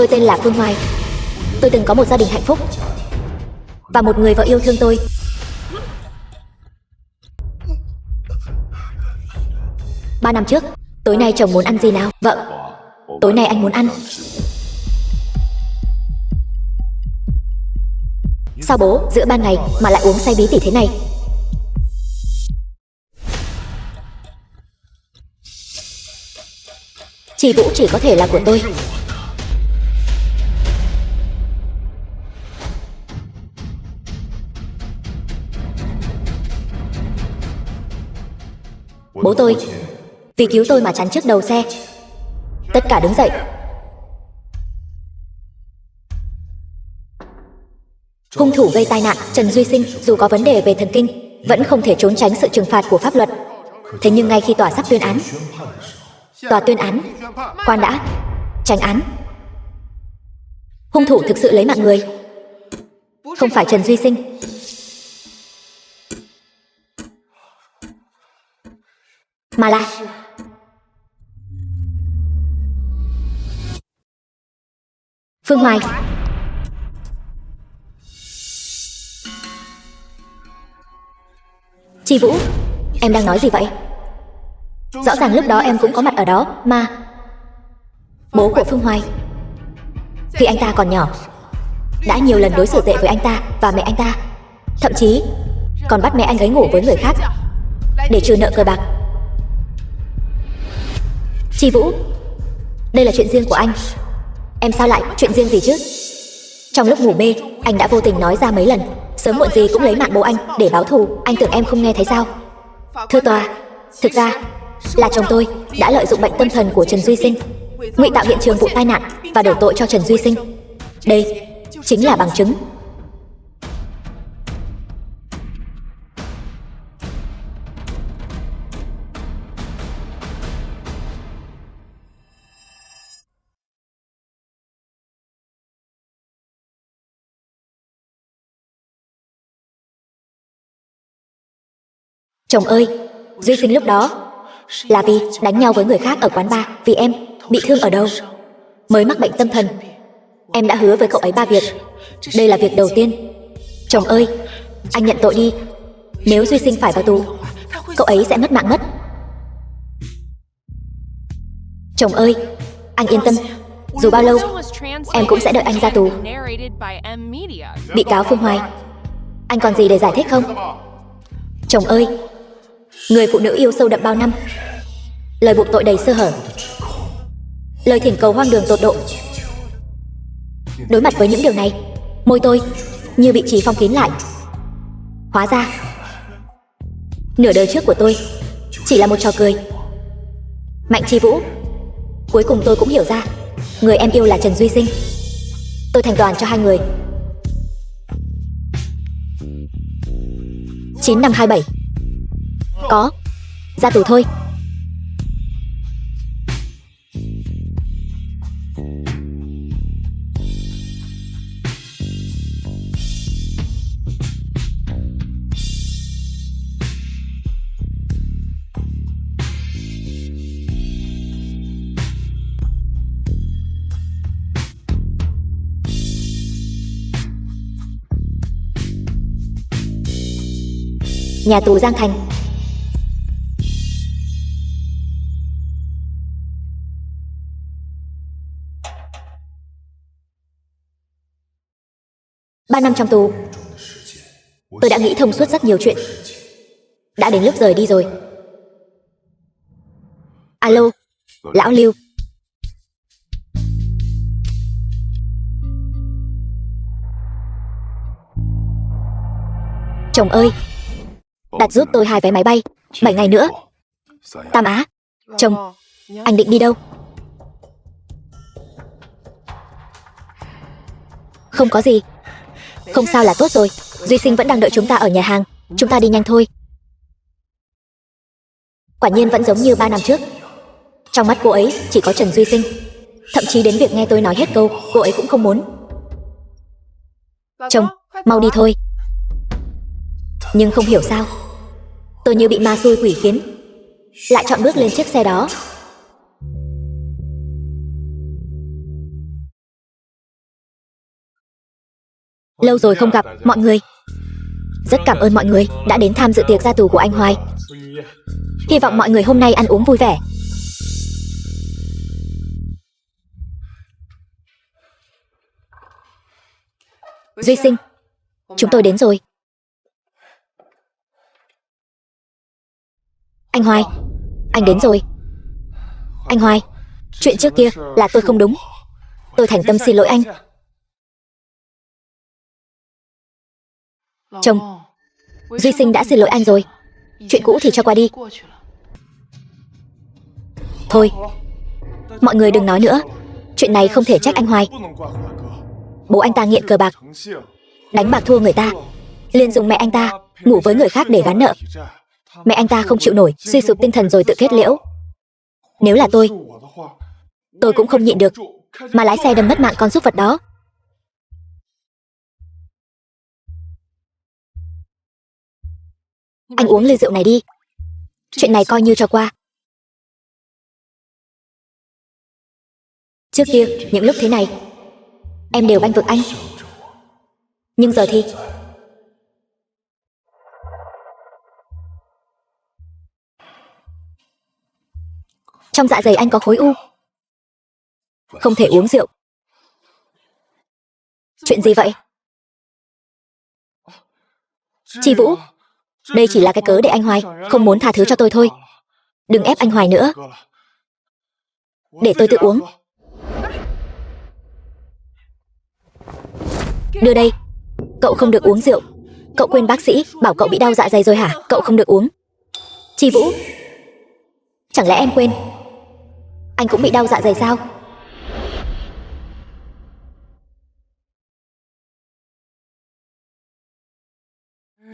Tôi tên là Phương Hoài. Tôi từng có một gia đình hạnh phúc và một người vợ yêu thương tôi. Ba năm trước, tối nay chồng muốn ăn gì nào? Vợ, tối nay anh muốn ăn. Sao bố giữa ban ngày mà lại uống say bí tỉ thế này? Chị Vũ chỉ có thể là của tôi. Bố tôi vì cứu tôi mà chắn trước đầu xe. Tất cả đứng dậy. Hung thủ gây tai nạn Trần Duy Sinh dù có vấn đề về thần kinh vẫn không thể trốn tránh sự trừng phạt của pháp luật. Thế nhưng ngay khi tòa sắp tuyên án, tòa tuyên án, khoan đã, tránh án. Hung thủ thực sự lấy mạng người, không phải Trần Duy Sinh, mà là Phương Hoài. Chị Vũ, em đang nói gì vậy? Rõ ràng lúc đó em cũng có mặt ở đó mà. Bố của Phương Hoài, khi anh ta còn nhỏ, đã nhiều lần đối xử tệ với anh ta và mẹ anh ta, thậm chí còn bắt mẹ anh ấy ngủ với người khác để trừ nợ cờ bạc. Chị Vũ, đây là chuyện riêng của anh. Em sao lại chuyện riêng gì chứ? Trong lúc ngủ mê, anh đã vô tình nói ra mấy lần sớm muộn gì cũng lấy mạng bố anh để báo thù. Anh tưởng em không nghe thấy sao? Thưa tòa, thực ra là chồng tôi đã lợi dụng bệnh tâm thần của Trần Duy Sinh, ngụy tạo hiện trường vụ tai nạn và đổ tội cho Trần Duy Sinh. Đây chính là bằng chứng. Chồng ơi, Duy Sinh lúc đó là vì đánh nhau với người khác ở quán bar. Vì em bị thương ở đầu, mới mắc bệnh tâm thần. Em đã hứa với cậu ấy 3 việc. Đây là việc đầu tiên. Chồng ơi, anh nhận tội đi. Nếu Duy Sinh phải vào tù, cậu ấy sẽ mất mạng mất. Chồng ơi, anh yên tâm. Dù bao lâu, em cũng sẽ đợi anh ra tù. Bị cáo Phương Hoài, anh còn gì để giải thích không? Chồng ơi, người phụ nữ yêu sâu đậm bao năm, lời buộc tội đầy sơ hở, lời thỉnh cầu hoang đường tột độ. Đối mặt với những điều này, môi tôi như bị trì phong kín lại. Hóa ra, nửa đời trước của tôi chỉ là một trò cười. Mạnh Chi Vũ, cuối cùng tôi cũng hiểu ra, người em yêu là Trần Duy Sinh. Tôi thành toàn cho hai người. 9 năm 27. Có, ra tù thôi. Nhà tù Giang Thành. Ba năm trong tù, tôi đã nghĩ thông suốt rất nhiều chuyện. Đã đến lúc rời đi rồi. Alo, lão Lưu. Chồng ơi, đặt giúp tôi 2 vé máy bay, 7 ngày nữa. Tam Á. Chồng, anh định đi đâu? Không có gì. Không sao là tốt rồi. Duy Sinh vẫn đang đợi chúng ta ở nhà hàng. Chúng ta đi nhanh thôi. Quả nhiên vẫn giống như 3 năm trước. Trong mắt cô ấy chỉ có Trần Duy Sinh. Thậm chí đến việc nghe tôi nói hết câu, cô ấy cũng không muốn. Chồng, mau đi thôi. Nhưng không hiểu sao, tôi như bị ma xui quỷ khiến, lại chọn bước lên chiếc xe đó. Lâu rồi không gặp mọi người. Rất cảm ơn mọi người đã đến tham dự tiệc ra tù của anh Hoài. Hy vọng mọi người hôm nay ăn uống vui vẻ. Duy Sinh, chúng tôi đến rồi. Anh Hoài, anh đến rồi. Anh Hoài, chuyện trước kia là tôi không đúng. Tôi thành tâm xin lỗi anh. Chồng, Duy Sinh đã xin lỗi anh rồi. Chuyện cũ thì cho qua đi. Thôi, mọi người đừng nói nữa. Chuyện này không thể trách anh Hoài. Bố anh ta nghiện cờ bạc, đánh bạc thua người ta, liền dùng mẹ anh ta ngủ với người khác để gán nợ. Mẹ anh ta không chịu nổi, suy sụp tinh thần rồi tự kết liễu. Nếu là tôi cũng không nhịn được mà lái xe đâm mất mạng con súc vật đó. Anh uống ly rượu này đi. Chuyện này coi như cho qua. Trước kia, những lúc thế này, em đều bênh vực anh. Nhưng giờ thì trong dạ dày anh có khối u, không thể uống rượu. Chuyện gì vậy? Chi Vũ, đây chỉ là cái cớ để anh Hoài không muốn tha thứ cho tôi thôi. Đừng ép anh Hoài nữa. Để tôi tự uống. Đưa đây. Cậu không được uống rượu. Cậu quên bác sĩ bảo cậu bị đau dạ dày rồi hả? Cậu không được uống. Chi Vũ, chẳng lẽ em quên anh cũng bị đau dạ dày sao?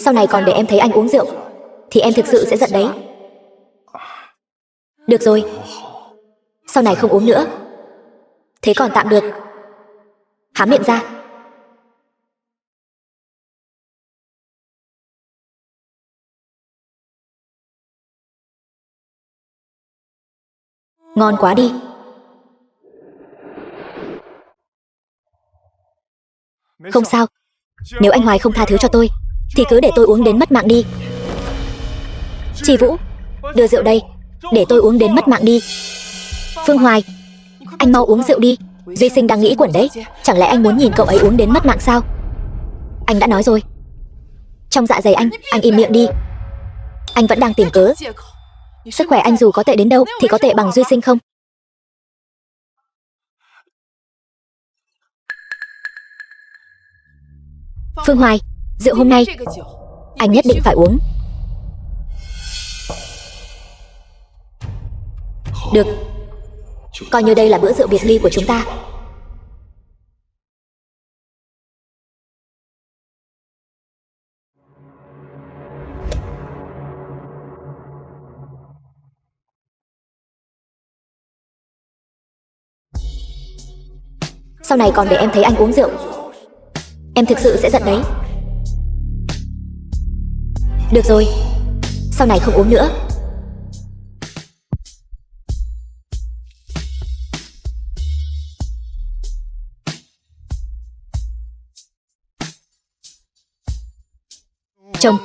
Sau này còn để em thấy anh uống rượu thì em thực sự sẽ giận đấy. Được rồi, sau này không uống nữa. Thế còn tạm được. Há miệng ra. Ngon quá đi. Không sao. Nếu anh Hoài không tha thứ cho tôi thì cứ để tôi uống đến mất mạng đi. Chi Vũ, đưa rượu đây, để tôi uống đến mất mạng đi. Phương Hoài, anh mau uống rượu đi. Duy Sinh đang nghĩ quẩn đấy. Chẳng lẽ anh muốn nhìn cậu ấy uống đến mất mạng sao? Anh đã nói rồi, trong dạ dày anh im miệng đi. Anh vẫn đang tìm cớ. Sức khỏe anh dù có tệ đến đâu thì có tệ bằng Duy Sinh không? Phương Hoài, rượu hôm nay anh nhất định phải uống. Được, coi như đây là bữa rượu biệt ly của chúng ta. Sau này còn để em thấy anh uống rượu, em thực sự sẽ giận đấy. Được rồi, sau này không uống nữa. Chồng,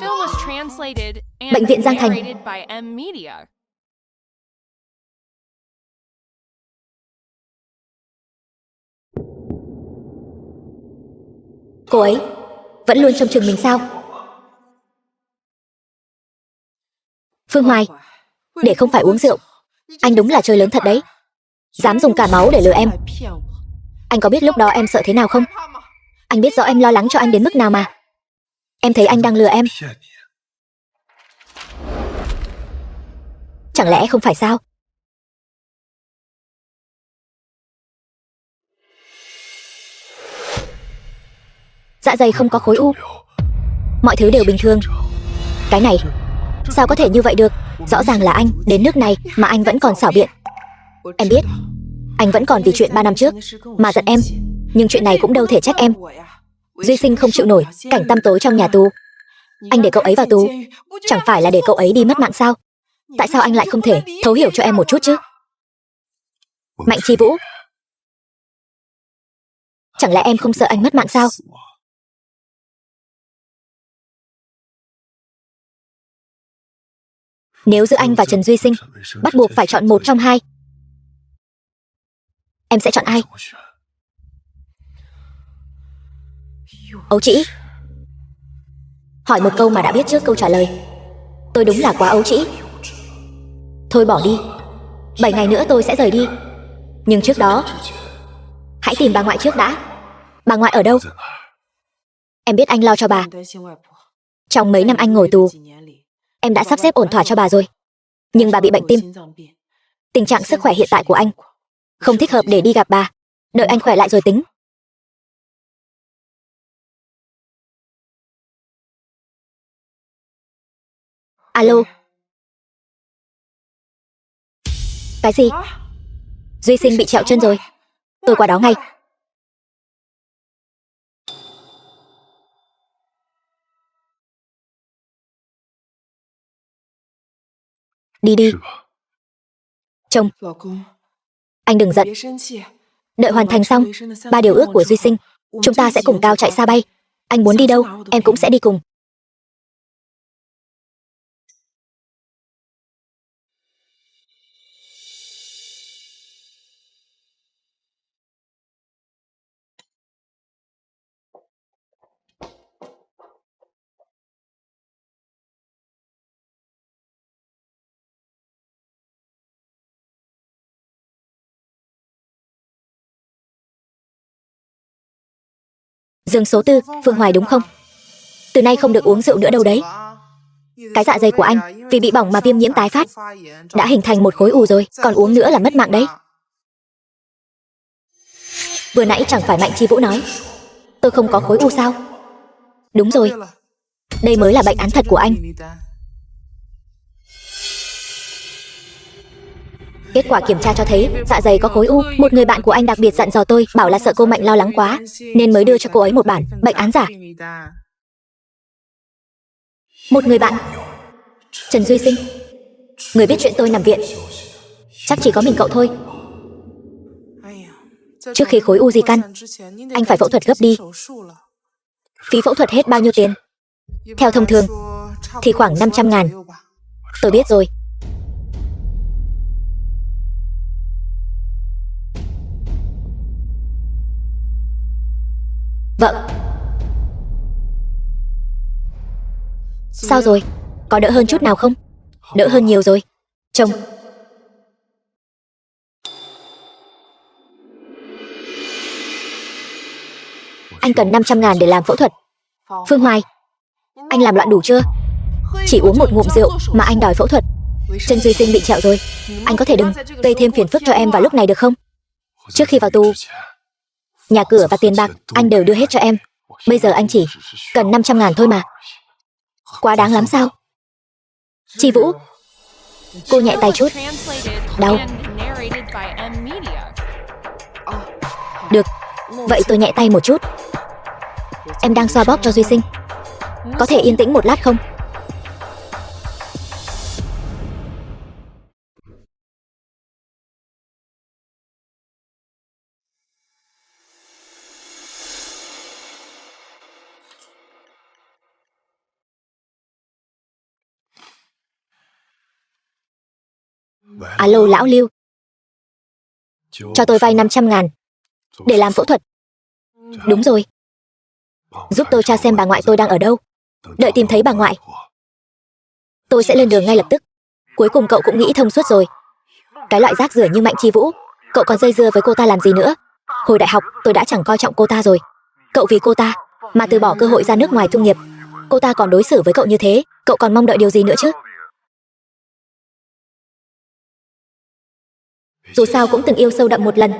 bệnh viện Giang Thành. Cô ấy vẫn luôn trông chừng mình sao? Phương Hoài, để không phải uống rượu, anh đúng là chơi lớn thật đấy. Dám dùng cả máu để lừa em. Anh có biết lúc đó em sợ thế nào không? Anh biết rõ em lo lắng cho anh đến mức nào mà. Em thấy anh đang lừa em. Chẳng lẽ không phải sao? Dạ dày không có khối u, mọi thứ đều bình thường. Cái này, sao có thể như vậy được? Rõ ràng là anh đến nước này mà anh vẫn còn xảo biện. Em biết, anh vẫn còn vì chuyện 3 năm trước mà giận em. Nhưng chuyện này cũng đâu thể trách em. Duy Sinh không chịu nổi cảnh tăm tối trong nhà tù. Anh để cậu ấy vào tù, chẳng phải là để cậu ấy đi mất mạng sao? Tại sao anh lại không thể thấu hiểu cho em một chút chứ? Mạnh Chi Vũ, chẳng lẽ em không sợ anh mất mạng sao? Nếu giữa anh và Trần Duy Sinh, bắt buộc phải chọn một trong hai, em sẽ chọn ai? Ấu trĩ. Hỏi một câu mà đã biết trước câu trả lời. Tôi đúng là quá ấu trĩ. Thôi bỏ đi. 7 ngày nữa tôi sẽ rời đi. Nhưng trước đó, hãy tìm bà ngoại trước đã. Bà ngoại ở đâu? Em biết anh lo cho bà. Trong mấy năm anh ngồi tù, em đã sắp xếp ổn thỏa cho bà rồi. Nhưng bà bị bệnh tim. Tình trạng sức khỏe hiện tại của anh không thích hợp để đi gặp bà. Đợi anh khỏe lại rồi tính. Alo. Cái gì? Duy Sinh bị trẹo chân rồi. Tôi qua đó ngay. Đi đi. Chồng, anh đừng giận. Đợi hoàn thành xong 3 điều ước của Duy Sinh, chúng ta sẽ cùng cao chạy xa bay. Anh muốn đi đâu, em cũng sẽ đi cùng. Dương số 4, Phương Hoài đúng không? Từ nay không được uống rượu nữa đâu đấy. Cái dạ dày của anh vì bị bỏng mà viêm nhiễm tái phát, đã hình thành một khối u rồi, còn uống nữa là mất mạng đấy. Vừa nãy chẳng phải Mạnh Chi Vũ nói tôi không có khối u sao? Đúng rồi, đây mới là bệnh án thật của anh. Kết quả kiểm tra cho thấy dạ dày có khối u. Một người bạn của anh đặc biệt dặn dò tôi, bảo là sợ cô Mạnh lo lắng quá, nên mới đưa cho cô ấy một bản bệnh án giả. Một người bạn? Trần Duy Sinh, người biết chuyện tôi nằm viện, chắc chỉ có mình cậu thôi. Trước khi khối u di căn, anh phải phẫu thuật gấp đi. Phí phẫu thuật hết bao nhiêu tiền? Theo thông thường thì khoảng 500.000. Tôi biết rồi. Vợ, sao rồi? Có đỡ hơn chút nào không? Đỡ hơn nhiều rồi. Chồng, anh cần 500.000 để làm phẫu thuật. Phương Hoài, anh làm loạn đủ chưa? Chỉ uống một ngụm rượu mà anh đòi phẫu thuật. Trần Duy Sinh bị trẹo rồi, anh có thể đừng gây thêm phiền phức cho em vào lúc này được không? Trước khi vào tù, nhà cửa và tiền bạc anh đều đưa hết cho em. Bây giờ anh chỉ cần 500.000 thôi mà. Quá đáng lắm sao? Chi Vũ, cô nhẹ tay chút. Đau. Được, vậy tôi nhẹ tay một chút. Em đang xoa bóp cho Duy Sinh, có thể yên tĩnh một lát không? Alo lão Lưu, cho tôi vay 500.000 để làm phẫu thuật. Đúng rồi, giúp tôi tra xem bà ngoại tôi đang ở đâu. Đợi tìm thấy bà ngoại, tôi sẽ lên đường ngay lập tức. Cuối cùng cậu cũng nghĩ thông suốt rồi. Cái loại rác rưởi như Mạnh Chi Vũ, cậu còn dây dưa với cô ta làm gì nữa? Hồi đại học tôi đã chẳng coi trọng cô ta rồi. Cậu vì cô ta mà từ bỏ cơ hội ra nước ngoài tu nghiệp. Cô ta còn đối xử với cậu như thế, cậu còn mong đợi điều gì nữa chứ? Dù sao cũng từng yêu sâu đậm một lần,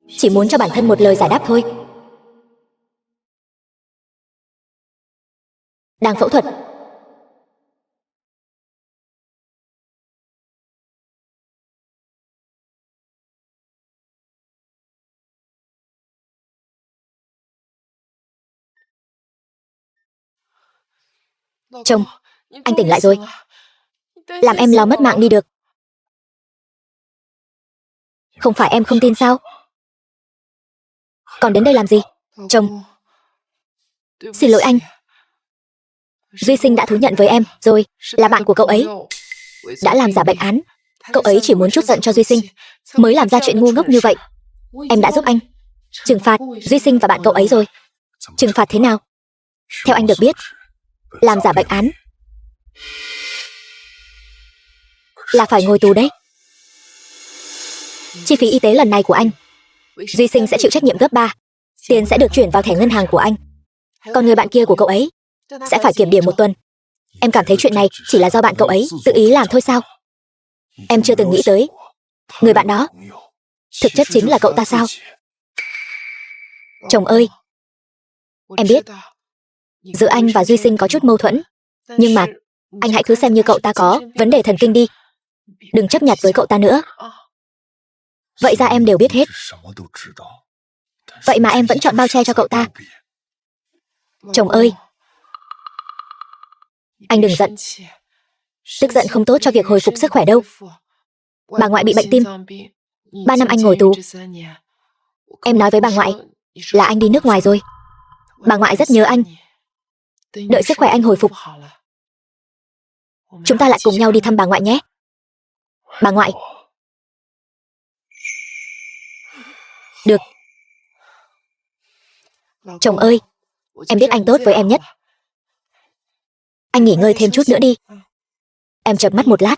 chỉ muốn cho bản thân một lời giải đáp thôi. Đang phẫu thuật. Chồng, anh tỉnh lại rồi. Làm em lo mất mạng đi được. Không phải em không tin sao? Còn đến đây làm gì? Chồng, xin lỗi anh. Duy Sinh đã thú nhận với em rồi, là bạn của cậu ấy. Đã làm giả bệnh án. Cậu ấy chỉ muốn trút giận cho Duy Sinh, mới làm ra chuyện ngu ngốc như vậy. Em đã giúp anh trừng phạt Duy Sinh và bạn cậu ấy rồi. Trừng phạt thế nào? Theo anh được biết, làm giả bệnh án là phải ngồi tù đấy. Chi phí y tế lần này của anh, Duy Sinh sẽ chịu trách nhiệm gấp 3. Tiền sẽ được chuyển vào thẻ ngân hàng của anh. Còn người bạn kia của cậu ấy sẽ phải kiểm điểm 1 tuần. Em cảm thấy chuyện này chỉ là do bạn cậu ấy tự ý làm thôi sao? Em chưa từng nghĩ tới người bạn đó thực chất chính là cậu ta sao? Chồng ơi, em biết giữa anh và Duy Sinh có chút mâu thuẫn, nhưng mà anh hãy cứ xem như cậu ta có vấn đề thần kinh đi. Đừng chấp nhặt với cậu ta nữa. Vậy ra em đều biết hết. Vậy mà em vẫn chọn bao che cho cậu ta. Chồng ơi, anh đừng giận. Tức giận không tốt cho việc hồi phục sức khỏe đâu. Bà ngoại bị bệnh tim, 3 năm anh ngồi tù. Em nói với bà ngoại là anh đi nước ngoài rồi. Bà ngoại rất nhớ anh. Đợi sức khỏe anh hồi phục, chúng ta lại cùng nhau đi thăm bà ngoại nhé. Bà ngoại. Được. Chồng ơi, em biết anh tốt với em nhất. Anh nghỉ ngơi thêm chút nữa đi. Em chợp mắt một lát.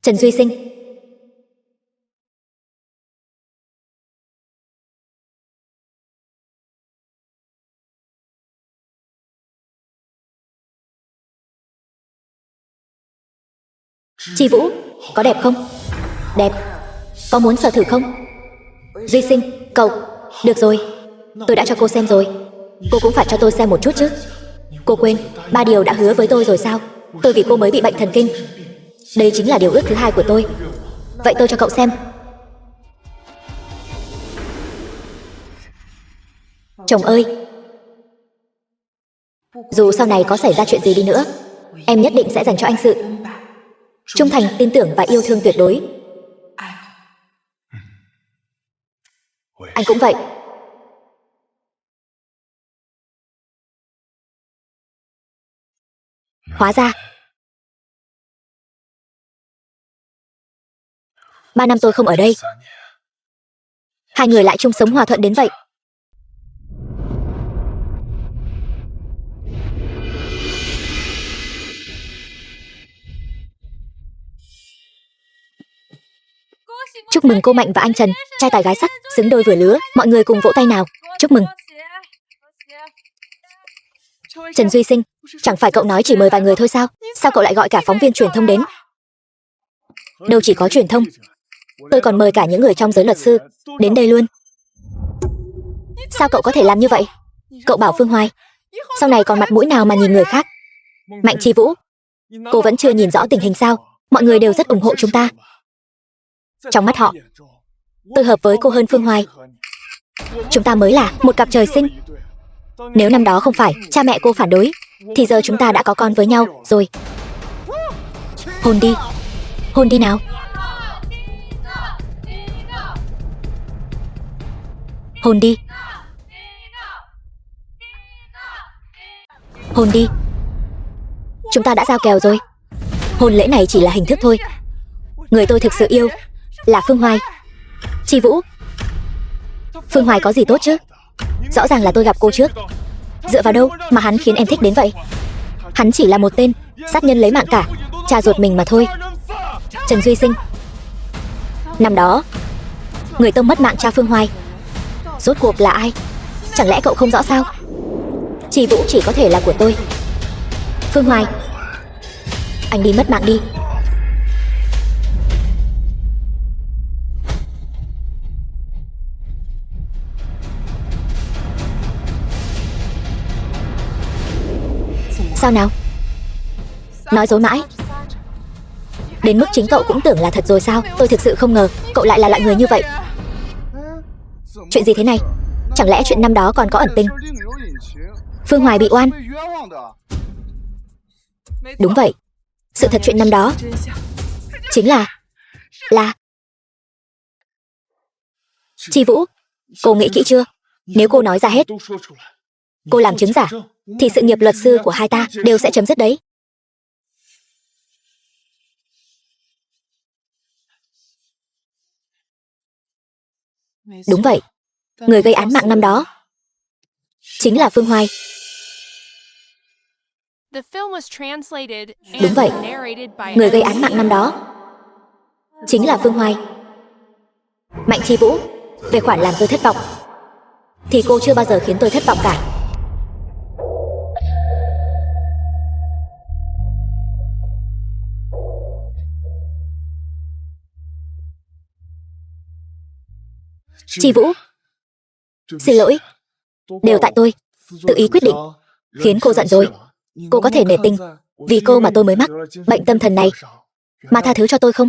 Trần Duy Sinh. Chi Vũ, có đẹp không? Đẹp. Có muốn sở thử không? Duy Sinh, cậu. Được rồi, tôi đã cho cô xem rồi. Cô cũng phải cho tôi xem một chút chứ. Cô quên 3 điều đã hứa với tôi rồi sao? Tôi vì cô mới bị bệnh thần kinh. Đây chính là điều ước thứ 2 của tôi. Vậy tôi cho cậu xem. Chồng ơi, dù sau này có xảy ra chuyện gì đi nữa, em nhất định sẽ dành cho anh sự trung thành, tin tưởng và yêu thương tuyệt đối. Anh cũng vậy. Hóa ra 3 năm tôi không ở đây, hai người lại chung sống hòa thuận đến vậy. Chúc mừng cô Mạnh và anh Trần, trai tài gái sắc, xứng đôi vừa lứa. Mọi người cùng vỗ tay nào. Chúc mừng. Trần Duy Sinh, chẳng phải cậu nói chỉ mời vài người thôi sao? Sao cậu lại gọi cả phóng viên truyền thông đến? Đâu chỉ có truyền thông, tôi còn mời cả những người trong giới luật sư đến đây luôn. Sao cậu có thể làm như vậy? Cậu bảo Phương Hoài sau này còn mặt mũi nào mà nhìn người khác? Mạnh Chi Vũ, cô vẫn chưa nhìn rõ tình hình sao? Mọi người đều rất ủng hộ chúng ta. Trong mắt họ, tôi hợp với cô hơn Phương Hoài. Chúng ta mới là một cặp trời sinh. Nếu năm đó không phải cha mẹ cô phản đối, thì giờ chúng ta đã có con với nhau rồi. Hôn đi. Hôn đi nào. Hôn đi. Hôn đi. Chúng ta đã giao kèo rồi. Hôn lễ này chỉ là hình thức thôi. Người tôi thực sự yêu là Phương Hoài. Chi Vũ, Phương Hoài có gì tốt chứ? Rõ ràng là tôi gặp cô trước. Dựa vào đâu mà hắn khiến em thích đến vậy? Hắn chỉ là một tên sát nhân lấy mạng cả cha ruột mình mà thôi. Trần Duy Sinh, năm đó người tông mất mạng cha Phương Hoài rốt cuộc là ai? Chẳng lẽ cậu không rõ sao? Chi Vũ chỉ có thể là của tôi. Phương Hoài, anh đi mất mạng đi. Sao nào? Nói dối mãi. Đến mức chính cậu cũng tưởng là thật rồi sao? Tôi thực sự không ngờ cậu lại là loại người như vậy. Chuyện gì thế này? Chẳng lẽ chuyện năm đó còn có ẩn tình? Phương Hoài bị oan. Đúng vậy. Sự thật chuyện năm đó chính là Chi Vũ, cô nghĩ kỹ chưa? Nếu cô nói ra hết, cô làm chứng giả, thì sự nghiệp luật sư của hai ta đều sẽ chấm dứt đấy. Đúng vậy, người gây án mạng năm đó chính là Phương Hoài. Đúng vậy, người gây án mạng năm đó chính là Phương Hoài. Mạnh Chi Vũ, về khoản làm tôi thất vọng thì cô chưa bao giờ khiến tôi thất vọng cả. Chi Vũ, xin lỗi, đều tại tôi tự ý quyết định khiến cô giận rồi. Cô có thể nể tình, vì cô mà tôi mới mắc bệnh tâm thần này, mà tha thứ cho tôi không?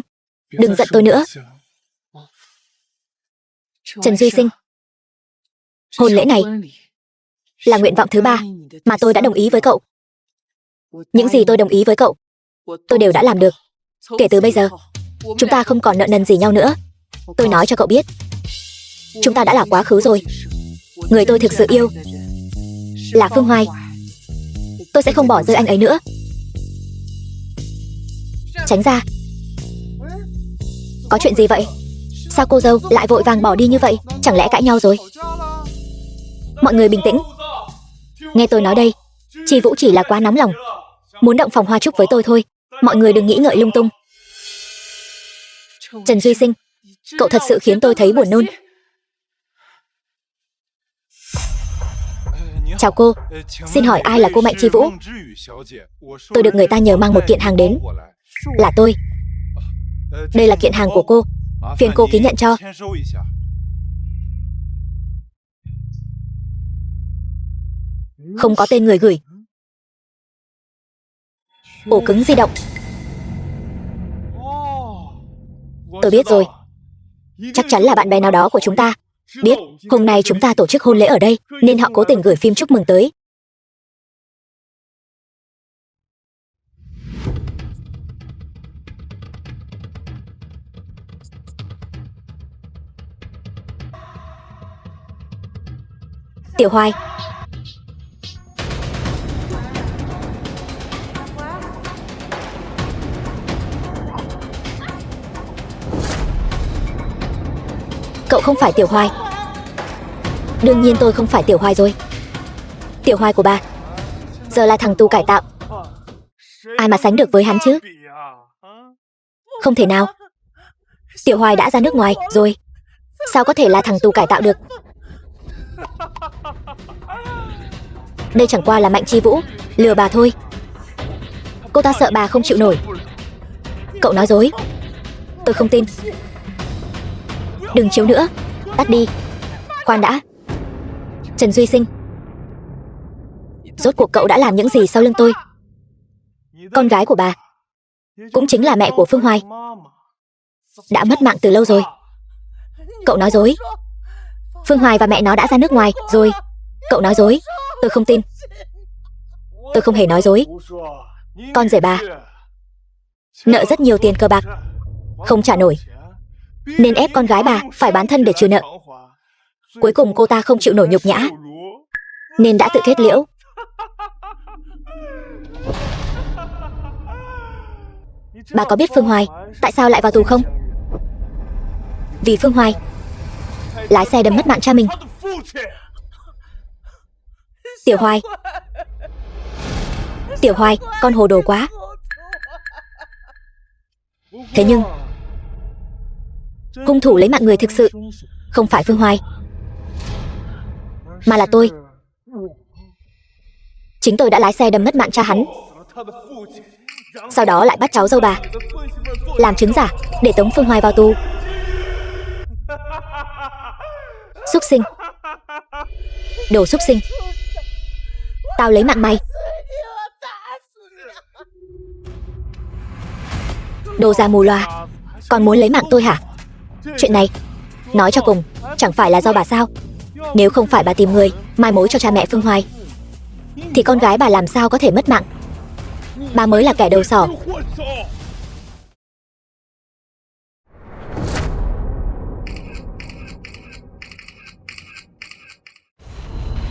Đừng giận tôi nữa. Trần Duy Sinh, hôn lễ này là nguyện vọng thứ 3 mà tôi đã đồng ý với cậu. Những gì tôi đồng ý với cậu, tôi đều đã làm được. Kể từ bây giờ, chúng ta không còn nợ nần gì nhau nữa. Tôi nói cho cậu biết, chúng ta đã là quá khứ rồi. Người tôi thực sự yêu là Phương Hoài. Tôi sẽ không bỏ rơi anh ấy nữa. Tránh ra. Có chuyện gì vậy? Sao cô dâu lại vội vàng bỏ đi như vậy? Chẳng lẽ cãi nhau rồi? Mọi người bình tĩnh. Nghe tôi nói đây, Chi Vũ chỉ là quá nóng lòng, muốn động phòng hoa trúc với tôi thôi. Mọi người đừng nghĩ ngợi lung tung. Trần Duy Sinh, cậu thật sự khiến tôi thấy buồn nôn. Chào cô, xin hỏi ai là cô Mạnh Chi Vũ? Tôi được người ta nhờ mang một kiện hàng đến. Là tôi. Đây là kiện hàng của cô, phiền cô ký nhận cho. Không có tên người gửi. Ổ cứng di động. Tôi biết rồi, chắc chắn là bạn bè nào đó của chúng ta biết hôm nay chúng ta tổ chức hôn lễ ở đây, nên họ cố tình gửi phim chúc mừng tới. Tiểu Hoài, cậu không phải Tiểu Hoài. Đương nhiên tôi không phải Tiểu Hoài rồi. Tiểu Hoài của bà giờ là thằng tù cải tạo. Ai mà sánh được với hắn chứ? Không thể nào. Tiểu Hoài đã ra nước ngoài rồi, sao có thể là thằng tù cải tạo được? Đây chẳng qua là Mạnh Chi Vũ lừa bà thôi. Cô ta sợ bà không chịu nổi. Cậu nói dối. Tôi không tin. Đừng chiếu nữa, tắt đi. Khoan đã. Trần Duy Sinh, rốt cuộc cậu đã làm những gì sau lưng tôi? Con gái của bà, cũng chính là mẹ của Phương Hoài, đã mất mạng từ lâu rồi. Cậu nói dối. Phương Hoài và mẹ nó đã ra nước ngoài rồi. Cậu nói dối. Tôi không tin. Tôi không hề nói dối. Con rể bà nợ rất nhiều tiền cờ bạc, không trả nổi, nên ép con gái bà phải bán thân để trừ nợ. Cuối cùng cô ta không chịu nổi nhục nhã, nên đã tự kết liễu. Bà có biết Phương Hoài tại sao lại vào tù không? Vì Phương Hoài lái xe đâm mất mạng cha mình. Tiểu Hoài, Tiểu Hoài, con hồ đồ quá. Thế nhưng hung thủ lấy mạng người thực sự không phải Phương Hoài, mà là tôi. Chính tôi đã lái xe đâm mất mạng cha hắn, sau đó lại bắt cháu dâu bà làm chứng giả để tống Phương Hoài vào tù. Súc sinh, đồ súc sinh, tao lấy mạng mày. Đồ già mù loà, còn muốn lấy mạng tôi hả? Chuyện này nói cho cùng chẳng phải là do bà sao? Nếu không phải bà tìm người mai mối cho cha mẹ Phương Hoài, thì con gái bà làm sao có thể mất mạng? Bà mới là kẻ đầu sỏ.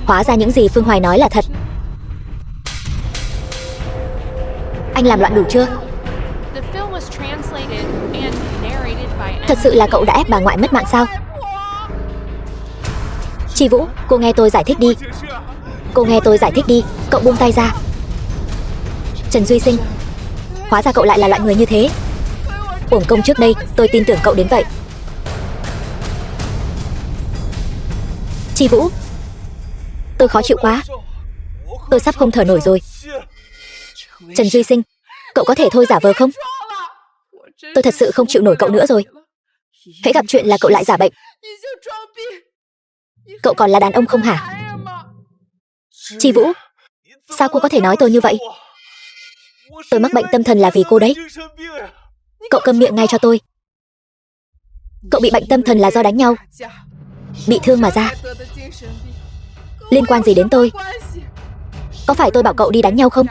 Hóa ra những gì Phương Hoài nói là thật. Anh làm loạn đủ chưa? Thật sự là cậu đã ép bà ngoại mất mạng sao? Chi Vũ, cô nghe tôi giải thích đi. Cô nghe tôi giải thích đi. Cậu buông tay ra. Trần Duy Sinh, hóa ra cậu lại là loại người như thế. Uổng công trước đây tôi tin tưởng cậu đến vậy. Chi Vũ, tôi khó chịu quá. Tôi sắp không thở nổi rồi. Trần Duy Sinh, cậu có thể thôi giả vờ không? Tôi thật sự không chịu nổi cậu nữa rồi. Hễ gặp chuyện là cậu lại giả bệnh. Cậu còn là đàn ông không hả? Chi Vũ, sao cô có thể nói tôi như vậy? Tôi mắc bệnh tâm thần là vì cô đấy. Cậu câm miệng ngay cho tôi. Cậu bị bệnh tâm thần là do đánh nhau, bị thương mà ra. Liên quan gì đến tôi? Có phải tôi bảo cậu đi đánh nhau không?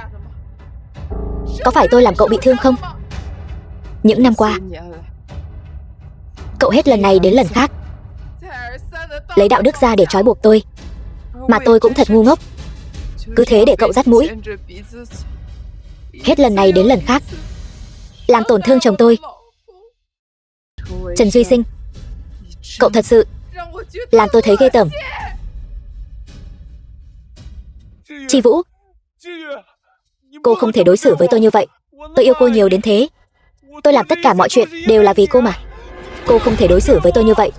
Có phải tôi làm cậu bị thương không? Những năm qua, cậu hết lần này đến lần khác lấy đạo đức ra để trói buộc tôi. Mà tôi cũng thật ngu ngốc, cứ thế để cậu dắt mũi. Hết lần này đến lần khác làm tổn thương chồng tôi. Trần Duy Sinh, cậu thật sự làm tôi thấy ghê tởm. Chi Vũ, cô không thể đối xử với tôi như vậy. Tôi yêu cô nhiều đến thế. Tôi làm tất cả mọi chuyện đều là vì cô mà. Cô không thể đối xử với tôi như vậy.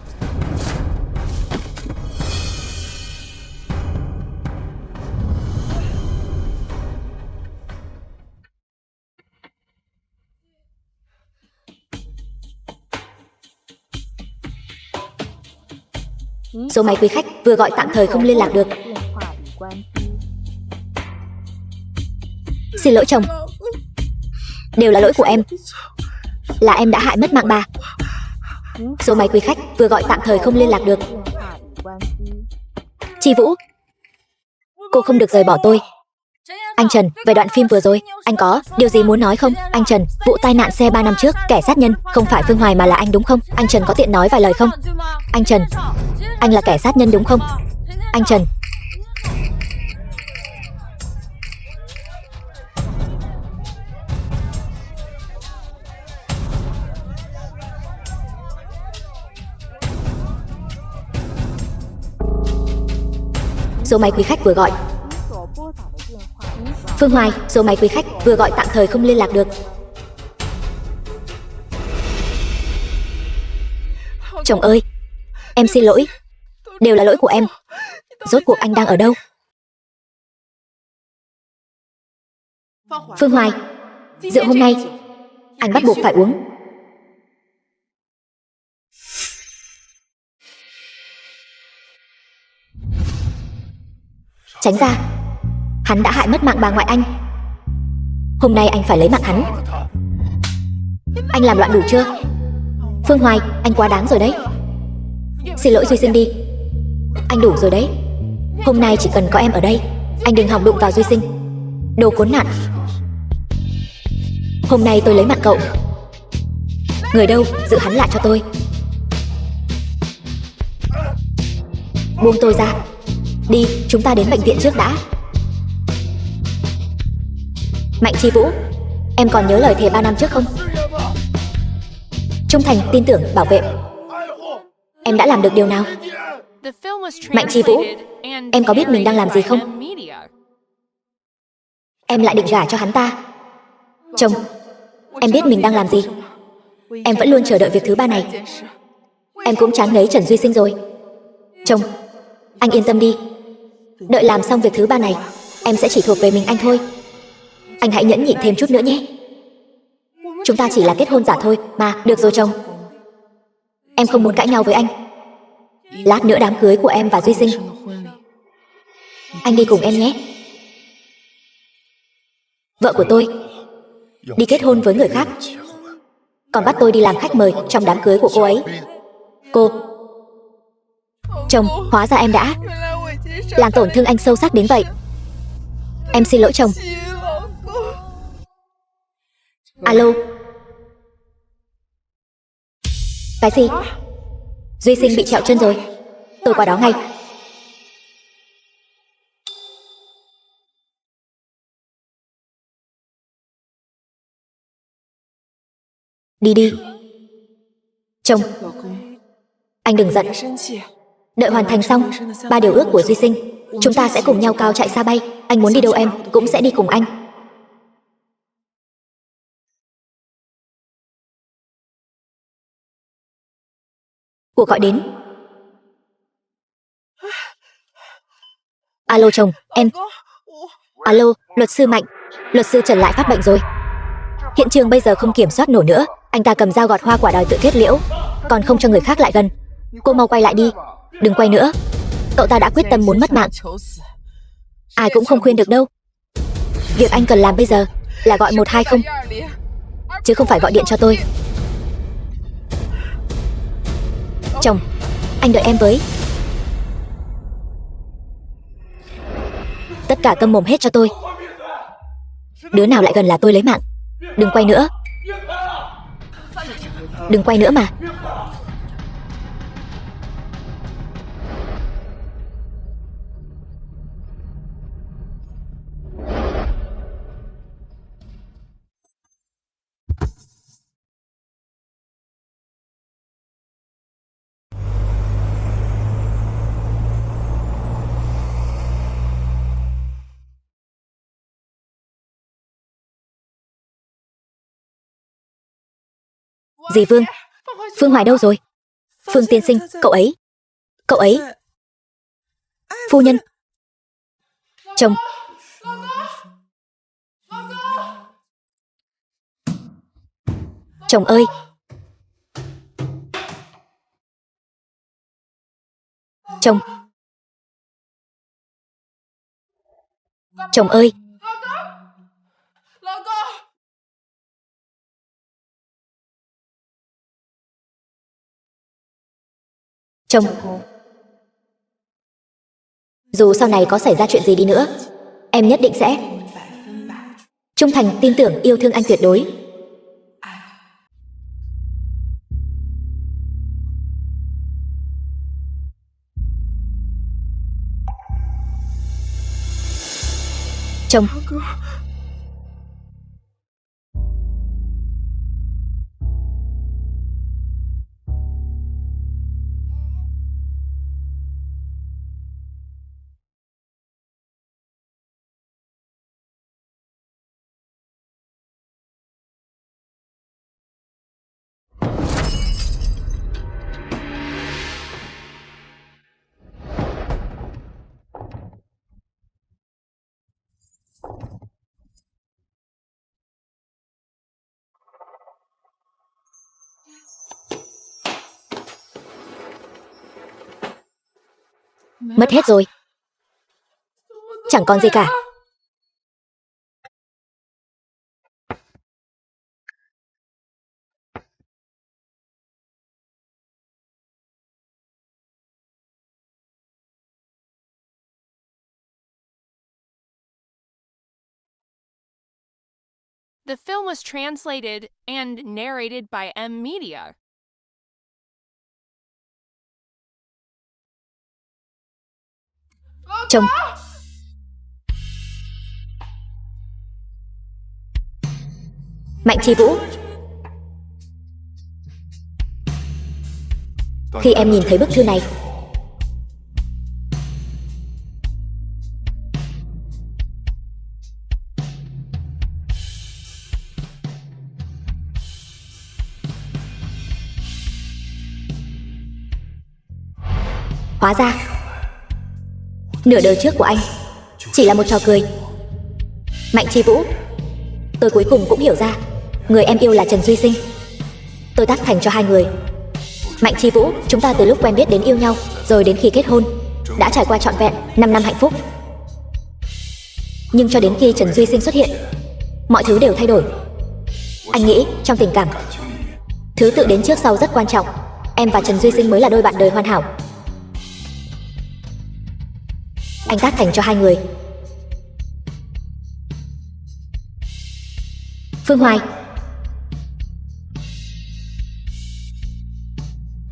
Số máy quý khách vừa gọi tạm thời không liên lạc được. Xin lỗi chồng. Đều là lỗi của em. Là em đã hại mất mạng bà. Số máy quý khách vừa gọi tạm thời không liên lạc được. Chi Vũ, cô không được rời bỏ tôi. Anh Trần, về đoạn phim vừa rồi, anh có điều gì muốn nói không? Anh Trần, vụ tai nạn xe 3 năm trước, kẻ sát nhân không phải Phương Hoài mà là anh đúng không? Anh Trần có tiện nói vài lời không? Anh Trần, anh là kẻ sát nhân đúng không? Anh Trần. Số máy quý khách vừa gọi. Phương Hoài, số máy quý khách vừa gọi tạm thời không liên lạc được. Chồng ơi, em xin lỗi. Đều là lỗi của em. Rốt cuộc anh đang ở đâu? Phương Hoài, rượu hôm nay anh bắt buộc phải uống. Tránh ra, hắn đã hại mất mạng bà ngoại anh. Hôm nay anh phải lấy mạng hắn. Anh làm loạn đủ chưa? Phương Hoài, anh quá đáng rồi đấy. Xin lỗi Duy Sinh đi. Anh đủ rồi đấy. Hôm nay chỉ cần có em ở đây, anh đừng hòng đụng vào Duy Sinh. Đồ khốn nạn. Hôm nay tôi lấy mạng cậu. Người đâu, giữ hắn lại cho tôi. Buông tôi ra. Đi, chúng ta đến bệnh viện trước đã. Mạnh Chi Vũ, em còn nhớ lời thề 3 năm trước không? Trung thành, tin tưởng, bảo vệ. Em đã làm được điều nào? Mạnh Chi Vũ, em có biết mình đang làm gì không? Em lại định gả cho hắn ta. Chồng, em biết mình đang làm gì. Em vẫn luôn chờ đợi việc thứ ba này. Em cũng chán ngấy Trần Duy Sinh rồi. Chồng, anh yên tâm đi. Đợi làm xong việc thứ ba này, em sẽ chỉ thuộc về mình anh thôi. Anh hãy nhẫn nhịn thêm chút nữa nhé. Chúng ta chỉ là kết hôn giả thôi mà. Được rồi chồng. Em không muốn cãi nhau với anh. Lát nữa đám cưới của em và Duy Sinh, anh đi cùng em nhé. Vợ của tôi đi kết hôn với người khác, còn bắt tôi đi làm khách mời trong đám cưới của cô ấy. Cô... Chồng, hóa ra em đã làm tổn thương anh sâu sắc đến vậy. Em xin lỗi chồng. Alo. Cái gì? Duy Sinh bị trẹo chân rồi. Tôi qua đó ngay. Đi đi. Chồng, anh đừng giận. Đợi hoàn thành xong 3 điều ước của Duy Sinh, chúng ta sẽ cùng nhau cao chạy xa bay. Anh muốn đi đâu em cũng sẽ đi cùng anh. Cuộc gọi đến. Alo chồng, em. Alo, luật sư Mạnh. Luật sư Trần lại phát bệnh rồi. Hiện trường bây giờ không kiểm soát nổi nữa. Anh ta cầm dao gọt hoa quả đòi tự kết liễu, còn không cho người khác lại gần. Cô mau quay lại đi. Đừng quay nữa. Cậu ta đã quyết tâm muốn mất mạng. Ai cũng không khuyên được đâu. Việc anh cần làm bây giờ là gọi 120, chứ không phải gọi điện cho tôi. Chồng, anh đợi em với. Tất cả câm mồm hết cho tôi. Đứa nào lại gần là tôi lấy mạng. Đừng quay nữa. Đừng quay nữa mà. Dì Vương. Phương Hoài đâu rồi? Phương tiên sinh, cậu ấy. Cậu ấy. Phu nhân. Chồng. Chồng ơi. Chồng. Chồng ơi. Chồng. Dù sau này có xảy ra chuyện gì đi nữa, em nhất định sẽ trung thành, tin tưởng, yêu thương anh tuyệt đối. Chồng. Mất hết rồi. Chẳng còn gì cả. The film was translated and narrated by M Media. Chồng. Mạnh Chi Vũ. Khi em nhìn thấy bức thư này, hóa ra nửa đời trước của anh chỉ là một trò cười. Mạnh Chi Vũ, tôi cuối cùng cũng hiểu ra, người em yêu là Trần Duy Sinh. Tôi tác thành cho hai người. Mạnh Chi Vũ, chúng ta từ lúc quen biết đến yêu nhau, rồi đến khi kết hôn, đã trải qua trọn vẹn 5 năm hạnh phúc. Nhưng cho đến khi Trần Duy Sinh xuất hiện, mọi thứ đều thay đổi. Anh nghĩ trong tình cảm, thứ tự đến trước sau rất quan trọng. Em và Trần Duy Sinh mới là đôi bạn đời hoàn hảo. Anh tác thành cho hai người. Phương Hoài.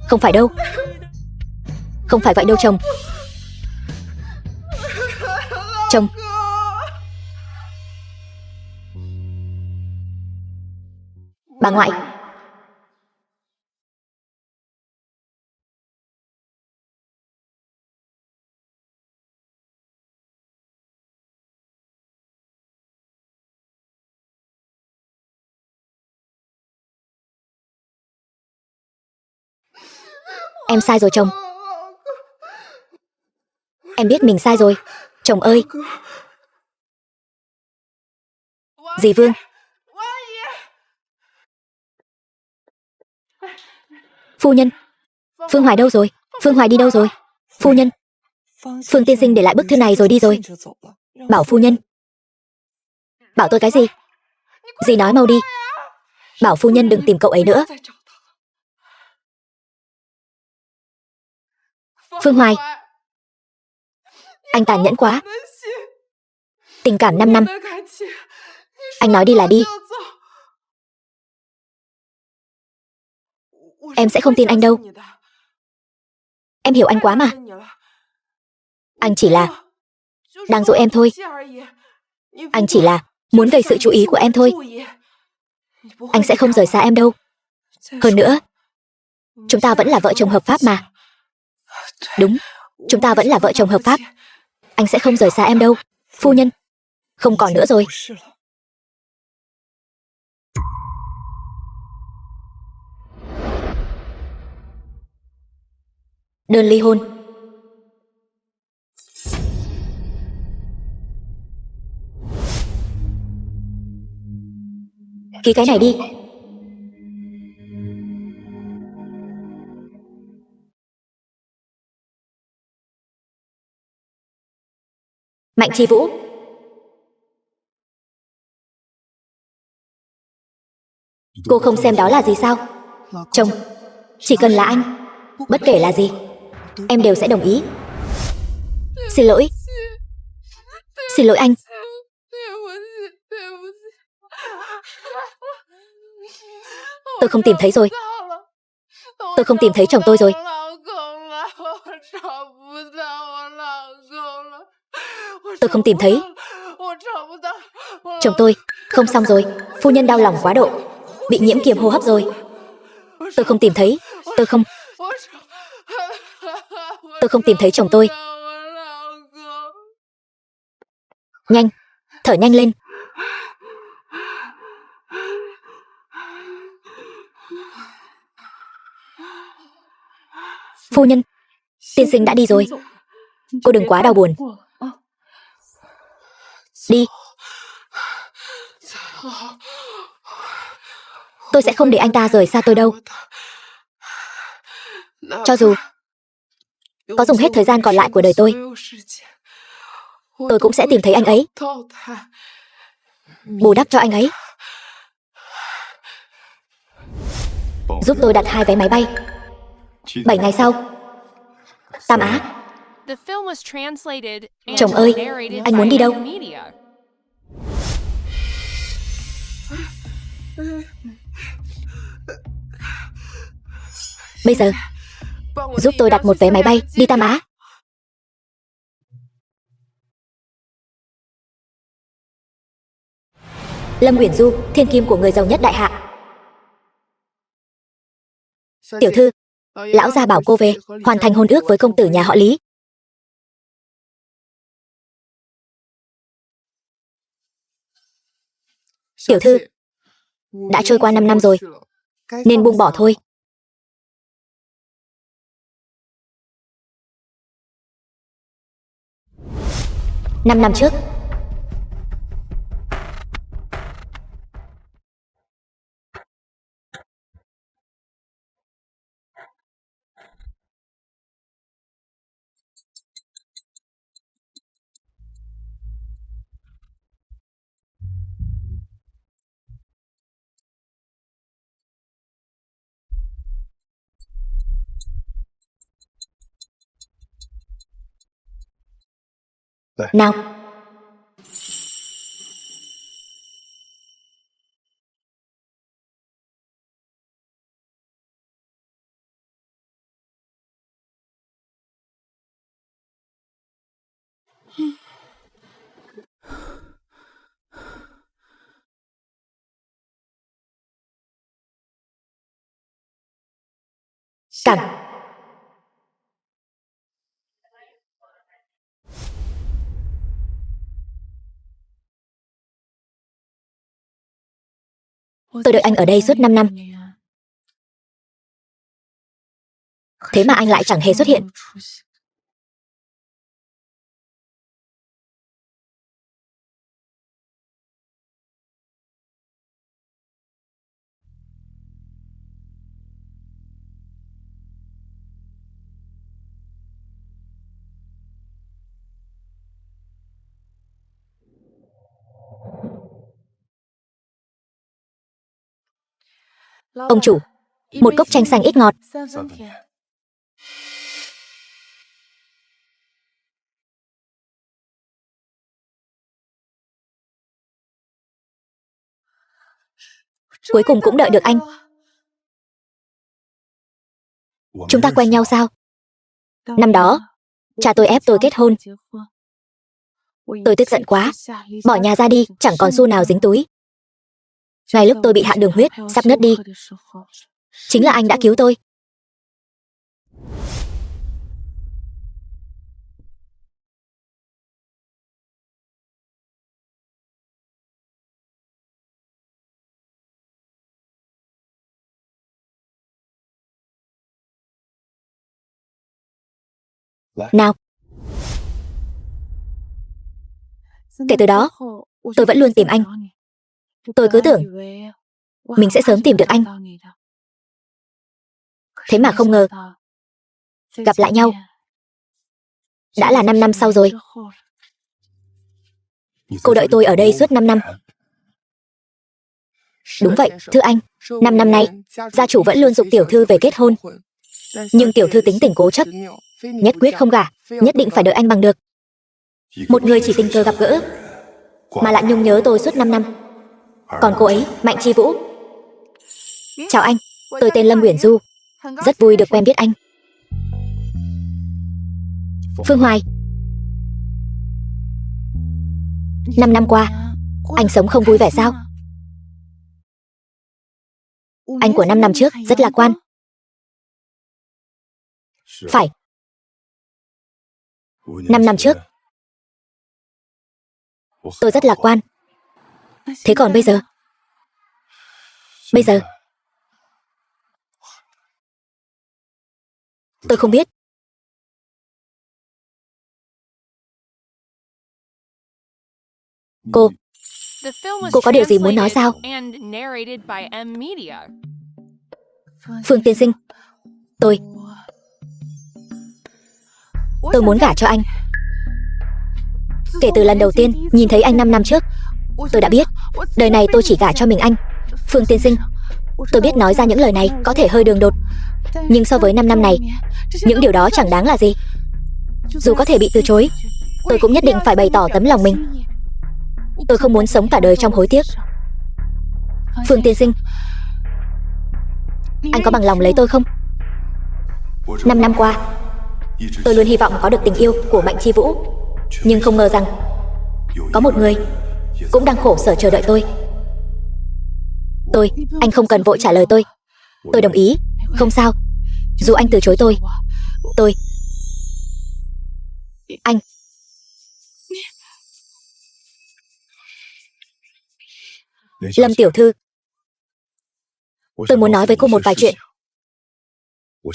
Không phải đâu. Không phải vậy đâu chồng. Chồng. Bà ngoại. Em sai rồi chồng. Em biết mình sai rồi. Chồng ơi. Dì Vương. Phu nhân. Phương Hoài đâu rồi? Phương Hoài đi đâu rồi? Phu nhân. Phương tiên sinh để lại bức thư này rồi đi rồi. Bảo phu nhân. Bảo tôi cái gì? Dì nói mau đi. Bảo phu nhân đừng tìm cậu ấy nữa. Phương Hoài. Anh tàn nhẫn quá. Tình cảm 5 năm. Anh nói đi là đi. Em sẽ không tin anh đâu. Em hiểu anh quá mà. Anh chỉ là đang dỗ em thôi. Anh chỉ là muốn gây sự chú ý của em thôi. Anh sẽ không rời xa em đâu. Hơn nữa, chúng ta vẫn là vợ chồng hợp pháp mà. Đúng, chúng ta vẫn là vợ chồng hợp pháp. Anh sẽ không rời xa em đâu. Phu nhân. Không còn nữa rồi. Đơn ly hôn. Ký cái này đi. Mạnh Chi Vũ. Cô không xem đó là gì sao? Chồng, chỉ cần là anh, bất kể là gì, em đều sẽ đồng ý. Xin lỗi. Xin lỗi anh. Tôi không tìm thấy rồi. Tôi không tìm thấy chồng tôi rồi. Tôi không tìm thấy chồng tôi. Không xong rồi. Phu nhân đau lòng quá độ. Bị nhiễm kiềm hô hấp rồi. Tôi không tìm thấy. Tôi không tìm thấy chồng tôi. Nhanh. Thở nhanh lên. Phu nhân. Tiên sinh đã đi rồi. Cô đừng quá đau buồn. Đi. Tôi sẽ không để anh ta rời xa tôi đâu. Cho dù có dùng hết thời gian còn lại của đời tôi cũng sẽ tìm thấy anh ấy, bù đắp cho anh ấy. Giúp tôi đặt 2 vé máy bay. 7 ngày sau, Tam Á. The film was translated and Chồng ơi, narrated anh muốn by đi đâu? Media. Bây giờ, giúp tôi đặt 1 vé máy bay đi Tam Á. Lâm Uyển Du, thiên kim của người giàu nhất đại hạ. Tiểu thư, lão gia bảo cô về, hoàn thành hôn ước với công tử nhà họ Lý. Tiểu thư, đã trôi qua 5 năm rồi, nên buông bỏ thôi. 5 năm trước, nào. Cảm. Tôi đợi anh ở đây suốt 5 năm. Thế mà anh lại chẳng hề xuất hiện. Ông chủ, một cốc chanh xanh ít ngọt. Cuối cùng cũng đợi được anh. Chúng ta quen nhau sao? Năm đó, cha tôi ép tôi kết hôn. Tôi tức giận quá, bỏ nhà ra đi, chẳng còn xu nào dính túi. Ngay lúc tôi bị hạ đường huyết, sắp ngất đi, chính là anh đã cứu tôi. Nào. Kể từ đó, tôi vẫn luôn tìm anh. Tôi cứ tưởng mình sẽ sớm tìm được anh. Thế mà không ngờ, gặp lại nhau đã là 5 năm sau rồi. Cô đợi tôi ở đây suốt 5 năm. Đúng vậy, thưa anh. 5 năm nay, gia chủ vẫn luôn giục tiểu thư về kết hôn. Nhưng tiểu thư tính tình cố chấp, nhất quyết không gả, nhất định phải đợi anh bằng được. Một người chỉ tình cờ gặp gỡ, mà lại nhung nhớ tôi suốt 5 năm. Còn cô ấy, Mạnh Chi Vũ. Chào anh, tôi tên Lâm Uyển Du. Rất vui được quen biết anh. Phương Hoài. 5 năm qua, anh sống không vui vẻ sao? Anh của 5 năm trước rất lạc quan. Phải. 5 năm trước, tôi rất lạc quan. Thế còn bây giờ? Bây giờ, tôi không biết. Cô có điều gì muốn nói sao? Phương tiên sinh, tôi muốn gả cho anh. Kể từ lần đầu tiên nhìn thấy anh 5 năm trước, tôi đã biết đời này tôi chỉ gả cho mình anh. Phương tiên sinh, tôi biết nói ra những lời này có thể hơi đường đột, nhưng so với 5 năm này, những điều đó chẳng đáng là gì. Dù có thể bị từ chối, tôi cũng nhất định phải bày tỏ tấm lòng mình. Tôi không muốn sống cả đời trong hối tiếc. Phương tiên sinh, anh có bằng lòng lấy tôi không? 5 năm qua, tôi luôn hy vọng có được tình yêu của Mạnh Chi Vũ, nhưng không ngờ rằng có một người cũng đang khổ sở chờ đợi tôi. Anh không cần vội trả lời tôi. Tôi đồng ý, không sao. Dù anh từ chối tôi, anh. Lâm tiểu thư, tôi muốn nói với cô một vài chuyện.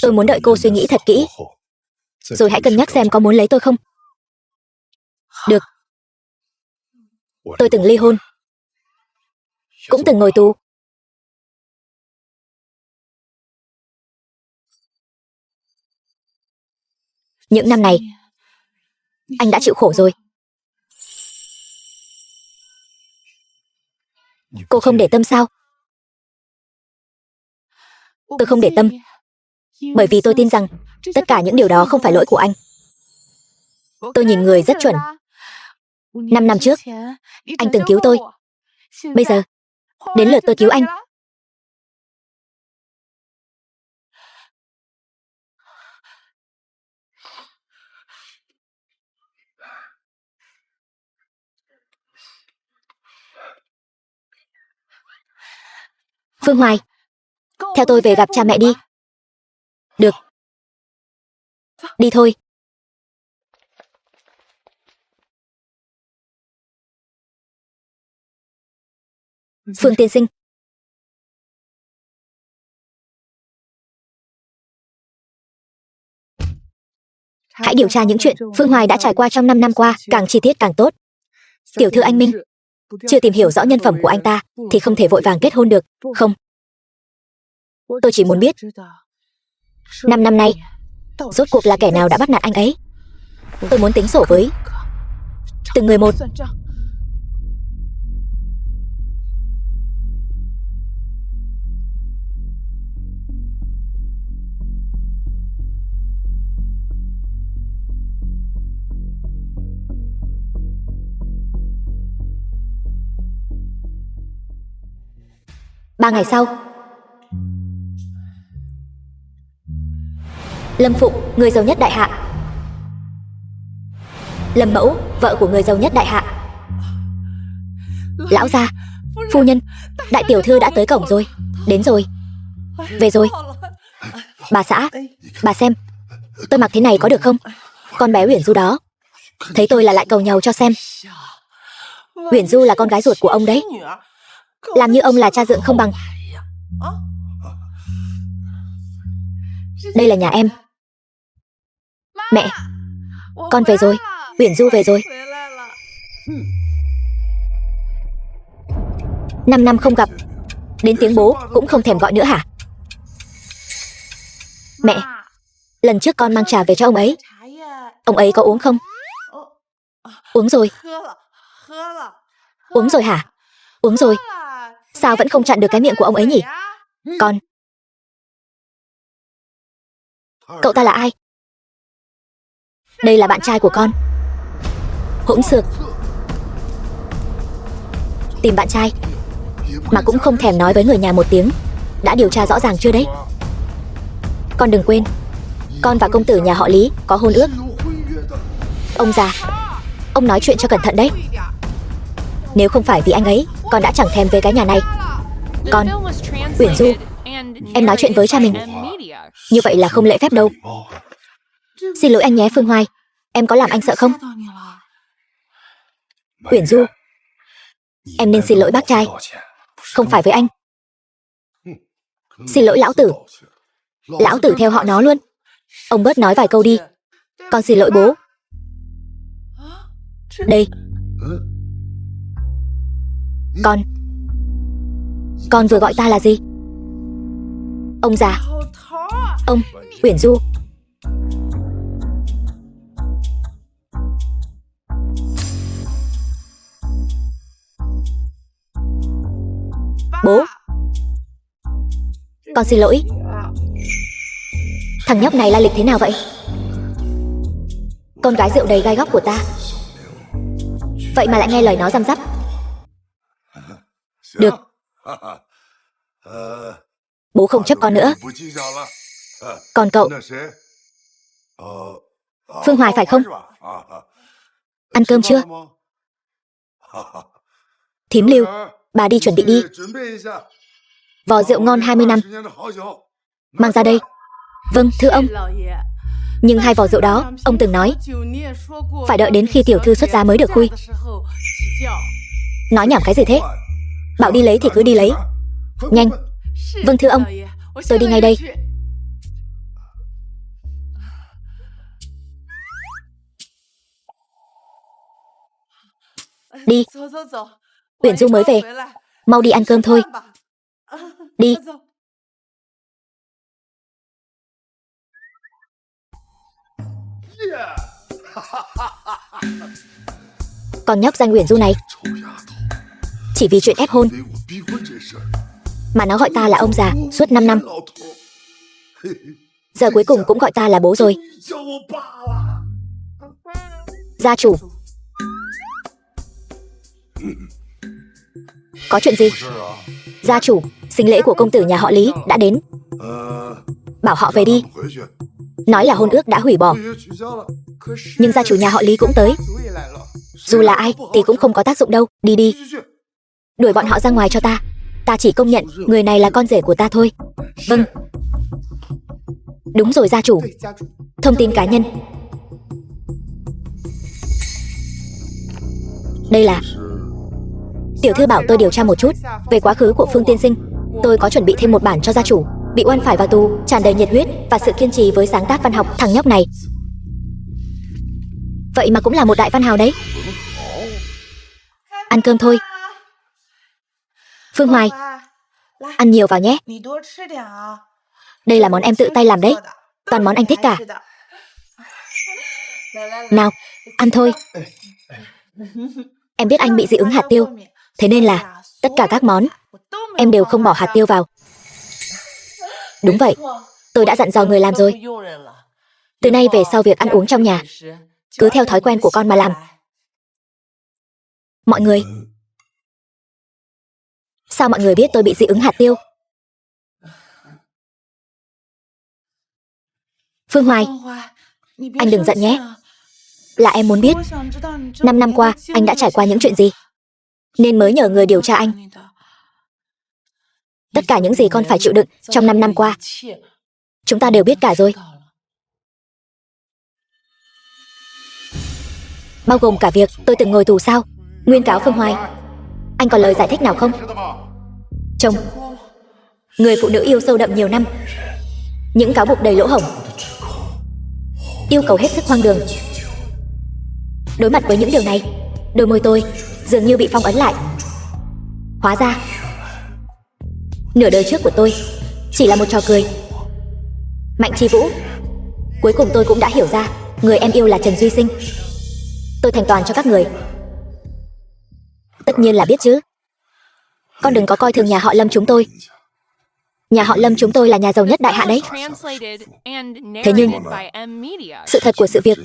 Tôi muốn đợi cô suy nghĩ thật kỹ, rồi hãy cân nhắc xem có muốn lấy tôi không. Được. Tôi từng ly hôn, cũng từng ngồi tù. Những năm này, anh đã chịu khổ rồi. Cô không để tâm sao? Tôi không để tâm, bởi vì tôi tin rằng tất cả những điều đó không phải lỗi của anh. Tôi nhìn người rất chuẩn. 5 năm trước, anh từng cứu tôi. Bây giờ, đến lượt tôi cứu anh. Phương Hoài, theo tôi về gặp cha mẹ đi. Được. Đi thôi. Phương tiên sinh, Hãy điều tra những chuyện Phương Hoài đã trải qua trong 5 năm qua, càng chi tiết càng tốt. Tiểu thư anh Minh, chưa tìm hiểu rõ nhân phẩm của anh ta thì không thể vội vàng kết hôn được, không? Tôi chỉ muốn biết 5 năm nay rốt cuộc là kẻ nào đã bắt nạt anh ấy. Tôi muốn tính sổ với từng người một. Ba ngày sau, Lâm Phụng, người giàu nhất đại hạ. Lâm Mẫu, vợ của người giàu nhất đại hạ. Lão gia, phu nhân, đại tiểu thư đã tới cổng rồi. Đến rồi. Về rồi. Bà xã, bà xem, tôi mặc thế này có được không? Con bé Uyển Du đó thấy tôi là lại cầu nhàu cho xem. Uyển Du là con gái ruột của ông đấy. Làm như ông là cha dượng không bằng. Đây là nhà em. Mẹ, con về rồi. Uyển Du về rồi. 5 năm không gặp, đến tiếng bố cũng không thèm gọi nữa hả? Mẹ, lần trước con mang trà về cho ông ấy. Ông ấy có uống không? Uống rồi. Uống rồi hả? Uống rồi. Sao vẫn không chặn được cái miệng của ông ấy nhỉ? Con. Cậu ta là ai? Đây là bạn trai của con. Hỗn xược. Tìm bạn trai mà cũng không thèm nói với người nhà một tiếng. Đã điều tra rõ ràng chưa đấy? Con đừng quên, con và công tử nhà họ Lý có hôn ước. Ông già, ông nói chuyện cho cẩn thận đấy. Nếu không phải vì anh ấy, con đã chẳng thèm về cái nhà này. Con, Uyển Du, em nói chuyện với cha mình như vậy là không lễ phép đâu. Xin lỗi anh nhé Phương Hoài, em có làm anh sợ không? Uyển Du, em nên xin lỗi bác trai, không phải với anh. Xin lỗi lão tử. Lão tử theo họ nó luôn. Ông bớt nói vài câu đi. Con xin lỗi bố. Đây. Con vừa gọi ta là gì? Ông già. Ông, Uyển Du. Bố. Con xin lỗi. Thằng nhóc này lai lịch thế nào vậy? Con gái rượu đầy gai góc của ta, vậy mà lại nghe lời nó răm rắp. Được. Bố không chấp con nữa. Còn cậu, Phương Hoài phải không? Ăn cơm chưa? Thím Lưu, bà đi chuẩn bị đi. Vò rượu ngon 20 năm. Mang ra đây. Vâng, thưa ông. Nhưng 2 vò rượu đó, ông từng nói phải đợi đến khi tiểu thư xuất giá mới được khui. Nói nhảm cái gì thế? Bảo đi lấy thì cứ đi lấy. Nhanh. Vâng thưa ông, tôi đi ngay đây. Đi. Uyển Du mới về, mau đi ăn cơm thôi. Đi. Con nhóc danh Uyển Du này, chỉ vì chuyện ép hôn mà nó gọi ta là ông già suốt 5 năm. Giờ cuối cùng cũng gọi ta là bố rồi. Gia chủ. Có chuyện gì? Gia chủ, sinh lễ của công tử nhà họ Lý đã đến. Bảo họ về đi. Nói là hôn ước đã hủy bỏ. Nhưng gia chủ nhà họ Lý cũng tới. Dù là ai thì cũng không có tác dụng đâu. Đi đi. Đuổi bọn họ ra ngoài cho ta. Ta chỉ công nhận người này là con rể của ta thôi. Vâng. Đúng rồi gia chủ. Thông tin cá nhân. Đây là... Tiểu thư bảo tôi điều tra một chút về quá khứ của Phương tiên sinh. Tôi có chuẩn bị thêm một bản cho gia chủ. Bị oan phải vào tù, tràn đầy nhiệt huyết và sự kiên trì với sáng tác văn học. Thằng nhóc này Vậy mà cũng là một đại văn hào đấy. Ăn cơm thôi. Phương Hoài, ăn nhiều vào nhé. Đây là món em tự tay làm đấy. Toàn món anh thích cả. Nào, ăn thôi. Em biết anh bị dị ứng hạt tiêu, thế nên là tất cả các món em đều không bỏ hạt tiêu vào. Đúng vậy, tôi đã dặn dò người làm rồi. Từ nay về sau việc ăn uống trong nhà cứ theo thói quen của con mà làm. Mọi người, sao mọi người biết tôi bị dị ứng hạt tiêu? Phương Hoài, anh đừng giận nhé. Là em muốn biết 5 năm qua anh đã trải qua những chuyện gì, nên mới nhờ người điều tra anh. Tất cả những gì con phải chịu đựng trong 5 năm qua, chúng ta đều biết cả rồi. Bao gồm cả việc tôi từng ngồi tù sao. Nguyên cáo Phương Hoài, anh còn lời giải thích nào không? Chồng, người phụ nữ yêu sâu đậm nhiều năm, những cáo buộc đầy lỗ hổng, yêu cầu hết sức hoang đường. Đối mặt với những điều này, đôi môi tôi dường như bị phong ấn lại. Hóa ra nửa đời trước của tôi chỉ là một trò cười. Mạnh Chi Vũ, cuối cùng tôi cũng đã hiểu ra người em yêu là Trần Duy Sinh. Tôi thành toàn cho các người. Tất nhiên là biết chứ. Con đừng có coi thường nhà họ Lâm chúng tôi. Nhà họ Lâm chúng tôi là nhà giàu nhất đại hạ đấy. Thế nhưng sự thật của sự việc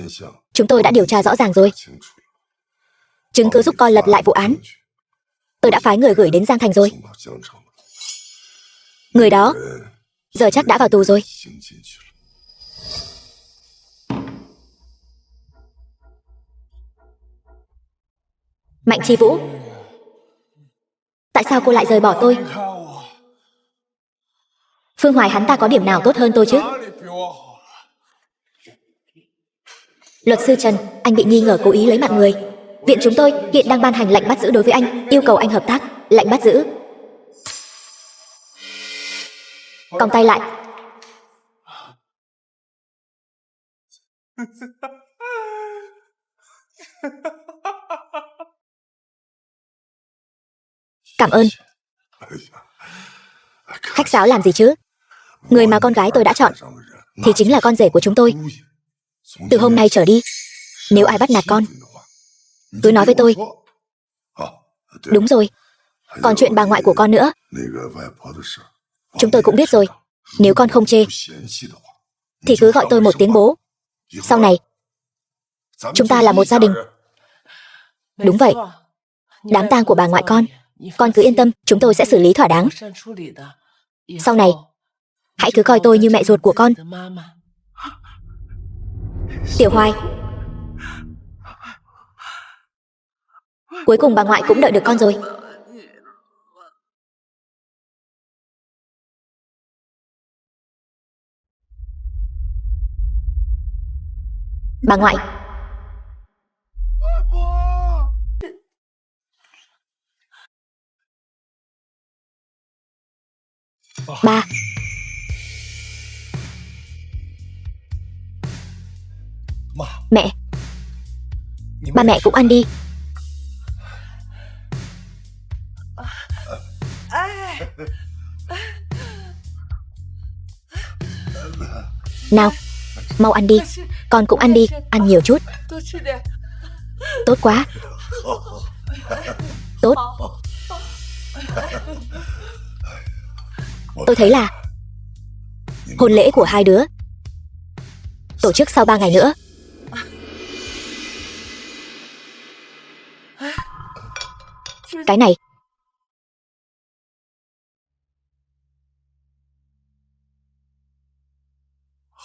chúng tôi đã điều tra rõ ràng rồi. Chứng cứ giúp con lật lại vụ án. Tôi đã phái người gửi đến Giang Thành rồi. Người đó giờ chắc đã vào tù rồi. Mạnh Chi Vũ, tại sao cô lại rời bỏ tôi? Phương Hoài hắn ta có điểm nào tốt hơn tôi chứ? Luật sư Trần, anh bị nghi ngờ cố ý lấy mạng người. Viện chúng tôi hiện đang ban hành lệnh bắt giữ đối với anh, yêu cầu anh hợp tác. Lệnh bắt giữ. Còng tay lại. Cảm ơn. Khách sáo làm gì chứ? Người mà con gái tôi đã chọn thì chính là con rể của chúng tôi. Từ hôm nay trở đi, nếu ai bắt nạt con, cứ nói với tôi. Đúng rồi, còn chuyện bà ngoại của con nữa, chúng tôi cũng biết rồi. Nếu con không chê thì cứ gọi tôi một tiếng bố. Sau này chúng ta là một gia đình. Đúng vậy. Đám tang của bà ngoại con cứ yên tâm, chúng tôi sẽ xử lý thỏa đáng. Sau này hãy cứ coi tôi như mẹ ruột của con. Tiểu Hoài, cuối cùng bà ngoại cũng đợi được con rồi. Bà ngoại, ba. Mẹ, ba mẹ cũng ăn đi. Nào, mau ăn đi. Con cũng ăn đi, ăn nhiều chút. Tốt quá. Tốt. Tôi thấy là hôn lễ của hai đứa tổ chức sau 3 ngày nữa. Cái này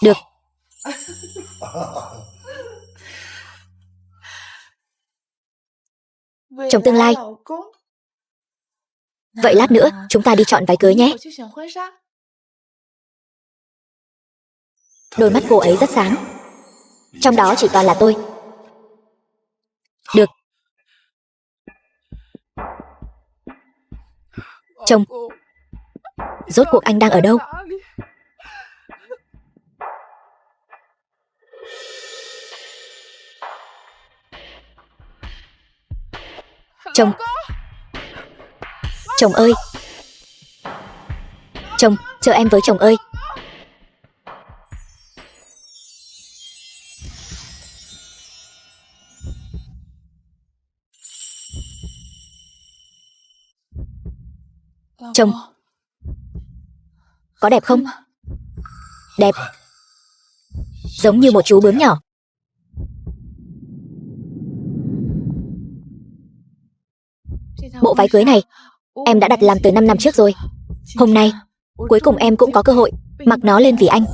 được. Chồng tương lai. Vậy lát nữa chúng ta đi chọn váy cưới nhé. Đôi mắt cô ấy rất sáng, trong đó chỉ toàn là tôi. Được. Chồng, rốt cuộc anh đang ở đâu? Chồng. Chồng ơi. Chồng, chờ em với chồng ơi. Chồng, có đẹp không? Đẹp. Giống như một chú bướm nhỏ. Bộ váy cưới này em đã đặt làm từ 5 năm trước rồi. Hôm nay cuối cùng em cũng có cơ hội mặc nó lên vì anh.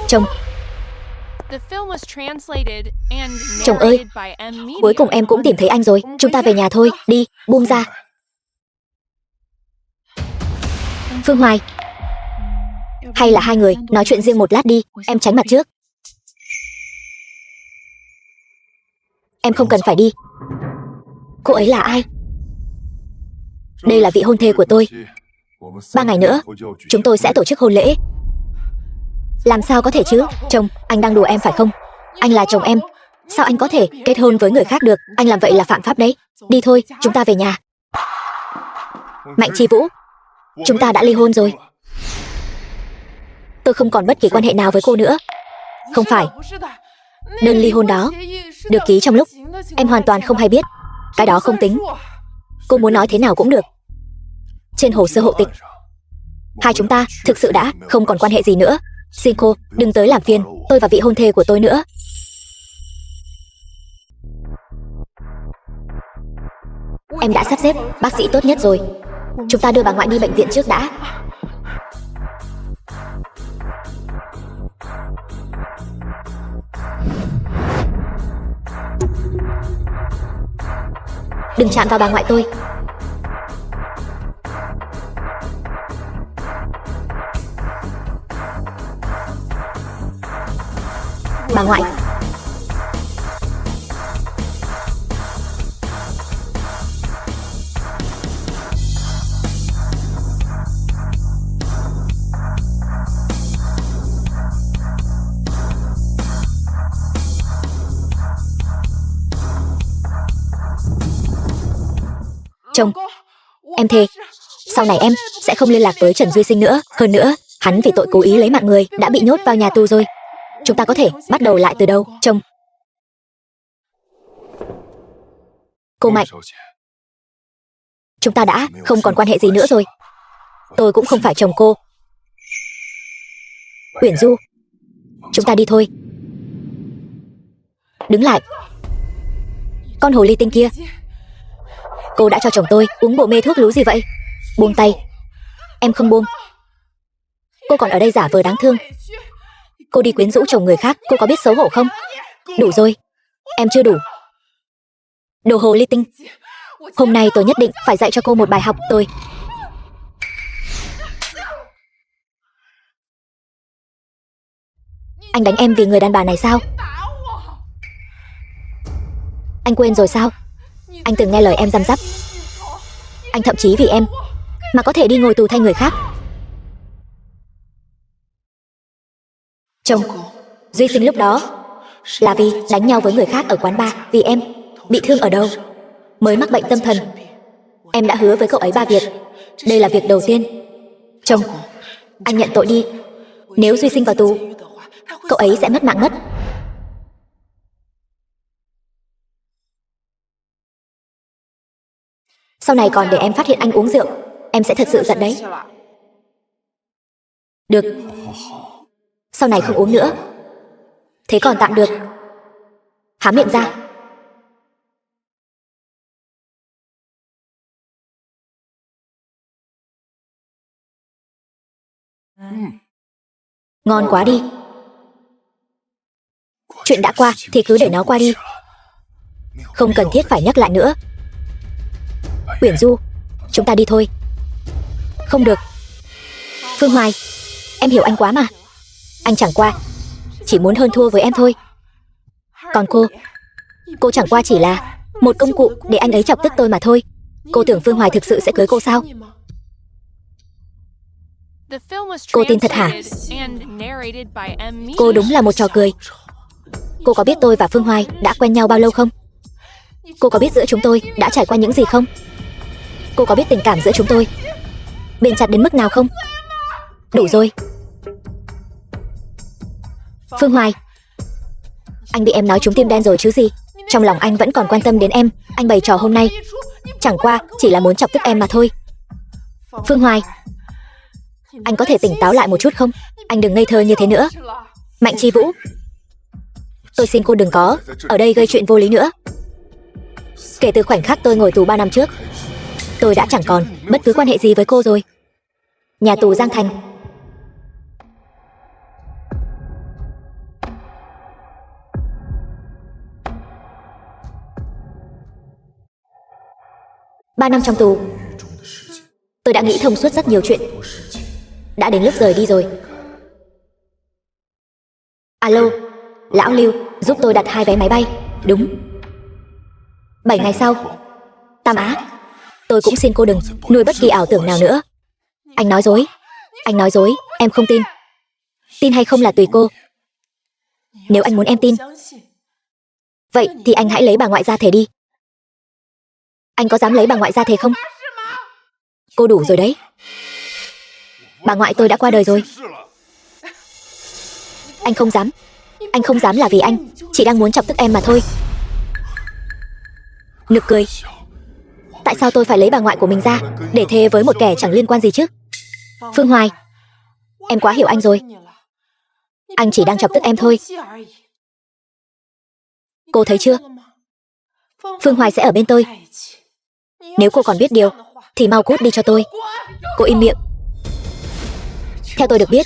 Chồng. Chồng ơi, cuối cùng em cũng tìm thấy anh rồi. Chúng ta về nhà thôi, đi, buông ra. Phương Hoài, hay là hai người nói chuyện riêng một lát đi, em tránh mặt trước. Em không cần phải đi. Cô ấy là ai? Đây là vị hôn thê của tôi. 3 ngày nữa chúng tôi sẽ tổ chức hôn lễ. Làm sao có thể chứ? Chồng, anh đang đùa em phải không? Anh là chồng em, sao anh có thể kết hôn với người khác được? Anh làm vậy là phạm pháp đấy. Đi thôi, chúng ta về nhà. Mạnh Chi Vũ, chúng ta đã ly hôn rồi. Tôi không còn bất kỳ quan hệ nào với cô nữa. Không phải. Đơn ly hôn đó được ký trong lúc em hoàn toàn không hay biết. Cái đó không tính. Cô muốn nói thế nào cũng được. Trên hồ sơ hộ tịch, hai chúng ta thực sự đã không còn quan hệ gì nữa. Xin cô đừng tới làm phiền tôi và vị hôn thê của tôi nữa. Em đã sắp xếp bác sĩ tốt nhất rồi. Chúng ta đưa bà ngoại đi bệnh viện trước đã. Đừng chạm vào bà ngoại tôi. Bà ngoại. Chồng, em thề sau này em sẽ không liên lạc với Trần Duy Sinh nữa. Hơn nữa, hắn vì tội cố ý lấy mạng người đã bị nhốt vào nhà tù rồi. Chúng ta có thể bắt đầu lại từ đâu, chồng? Cô Mạnh, chúng ta đã không còn quan hệ gì nữa rồi. Tôi cũng không phải chồng cô. Uyển Du, chúng ta đi thôi. Đứng lại. Con hồ ly tinh kia, cô đã cho chồng tôi uống bộ mê thuốc lú gì vậy? Buông tay. Em không buông. Cô còn ở đây giả vờ đáng thương. Cô đi quyến rũ chồng người khác, cô có biết xấu hổ không? Đủ rồi. Em chưa đủ. Đồ hồ ly tinh. Hôm nay tôi nhất định phải dạy cho cô một bài học. Tôi Anh đánh em vì người đàn bà này sao? Anh quên rồi sao? Anh từng nghe lời em răm rắp. Anh thậm chí vì em mà có thể đi ngồi tù thay người khác. Chồng, Duy Sinh lúc đó là vì đánh nhau với người khác ở quán bar. Vì em bị thương ở đầu mới mắc bệnh tâm thần. Em đã hứa với cậu ấy 3 việc. Đây là việc đầu tiên. Chồng, anh nhận tội đi. Nếu Duy Sinh vào tù, cậu ấy sẽ mất mạng mất. Sau này còn để em phát hiện anh uống rượu, em sẽ thật sự giận đấy. Được. Sau này không uống nữa. Thế còn tạm được. Há miệng ra. Ngon quá đi. Chuyện đã qua thì cứ để nó qua đi. Không cần thiết phải nhắc lại nữa. Uyển Du, chúng ta đi thôi. Không được. Phương Hoài, em hiểu anh quá mà. Anh chẳng qua chỉ muốn hơn thua với em thôi. Còn cô chẳng qua chỉ là một công cụ để anh ấy chọc tức tôi mà thôi. Cô tưởng Phương Hoài thực sự sẽ cưới cô sao? Cô tin thật hả? Cô đúng là một trò cười. Cô có biết tôi và Phương Hoài đã quen nhau bao lâu không? Cô có biết giữa chúng tôi đã trải qua những gì không? Cô có biết tình cảm giữa chúng tôi bền chặt đến mức nào không? Đủ rồi. Phương Hoài, anh bị em nói trúng tim đen rồi chứ gì. Trong lòng anh vẫn còn quan tâm đến em. Anh bày trò hôm nay chẳng qua chỉ là muốn chọc tức em mà thôi. Phương Hoài, anh có thể tỉnh táo lại một chút không? Anh đừng ngây thơ như thế nữa. Mạnh Chi Vũ, tôi xin cô đừng có ở đây gây chuyện vô lý nữa. Kể từ khoảnh khắc tôi ngồi tù 3 năm trước, tôi đã chẳng còn bất cứ quan hệ gì với cô rồi. Nhà tù Giang Thành. Ba năm trong tù, tôi đã nghĩ thông suốt rất nhiều chuyện. Đã đến lúc rời đi rồi. Alo, lão Lưu, giúp tôi đặt 2 vé máy bay. Đúng. 7 ngày sau, Tam Á. Tôi cũng xin cô đừng nuôi bất kỳ ảo tưởng nào nữa. Anh nói dối. Anh nói dối, em không tin. Tin hay không là tùy cô. Nếu anh muốn em tin, vậy thì anh hãy lấy bà ngoại ra thề đi. Anh có dám lấy bà ngoại ra thề không? Cô đủ rồi đấy. Bà ngoại tôi đã qua đời rồi. Anh không dám. Anh không dám là vì anh chỉ đang muốn chọc tức em mà thôi. Nực cười. Tại sao tôi phải lấy bà ngoại của mình ra để thề với một kẻ chẳng liên quan gì chứ? Phương Hoài, em quá hiểu anh rồi. Anh chỉ đang chọc tức em thôi. Cô thấy chưa? Phương Hoài sẽ ở bên tôi. Nếu cô còn biết điều thì mau cút đi cho tôi. Cô im miệng. Theo tôi được biết,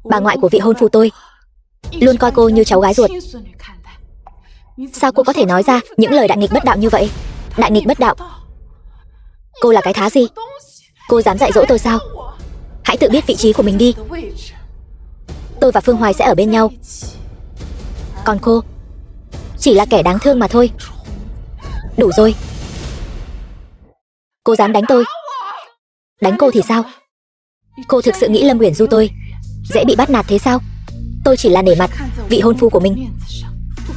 bà ngoại của vị hôn phu tôi luôn coi cô như cháu gái ruột. Sao cô có thể nói ra những lời đại nghịch bất đạo như vậy? Đại nghịch bất đạo? Cô là cái thá gì? Cô dám dạy dỗ tôi sao? Hãy tự biết vị trí của mình đi. Tôi và Phương Hoài sẽ ở bên nhau. Còn cô chỉ là kẻ đáng thương mà thôi. Đủ rồi. Cô dám đánh tôi. Đánh cô thì sao? Cô thực sự nghĩ Lâm Uyển Du tôi dễ bị bắt nạt thế sao? Tôi chỉ là nể mặt vị hôn phu của mình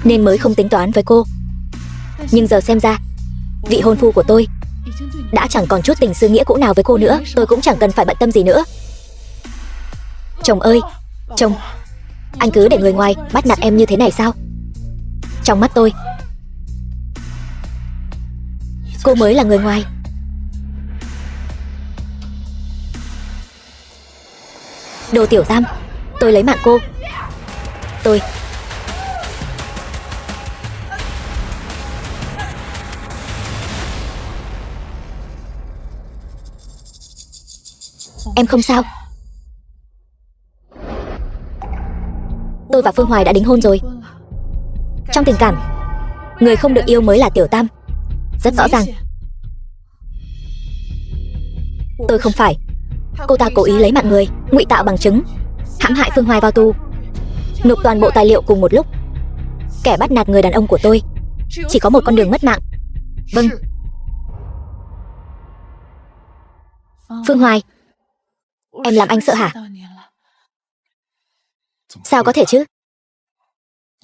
nên mới không tính toán với cô. Nhưng giờ xem ra, vị hôn phu của tôi đã chẳng còn chút tình sư nghĩa cũ nào với cô nữa. Tôi cũng chẳng cần phải bận tâm gì nữa. Chồng ơi, chồng, anh cứ để người ngoài bắt nạt em như thế này sao? Trong mắt tôi, cô mới là người ngoài. Đồ tiểu tam, tôi lấy mạng cô. Tôi Em không sao. Tôi và Phương Hoài đã đính hôn rồi. Trong tình cảm, người không được yêu mới là tiểu tam. Rất rõ ràng. Tôi không phải. Cô ta cố ý lấy mạng người, ngụy tạo bằng chứng, hãm hại Phương Hoài vào tù, nộp toàn bộ tài liệu cùng một lúc. Kẻ bắt nạt người đàn ông của tôi chỉ có một con đường mất mạng. Vâng. Phương Hoài, em làm anh sợ hả? Sao có thể chứ?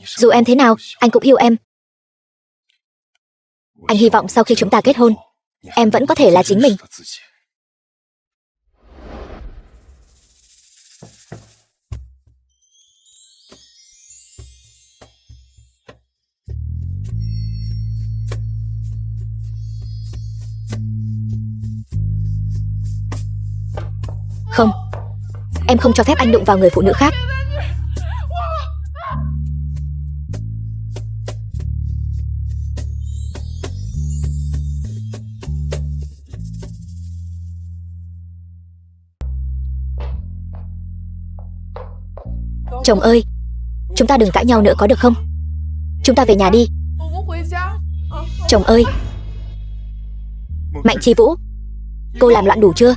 Dù em thế nào, anh cũng yêu em. Anh hy vọng sau khi chúng ta kết hôn, em vẫn có thể là chính mình. Không, em không cho phép anh đụng vào người phụ nữ khác. Chồng ơi, chúng ta đừng cãi nhau nữa có được không? Chúng ta về nhà đi. Chồng ơi. Mạnh Chi Vũ, cô làm loạn đủ chưa?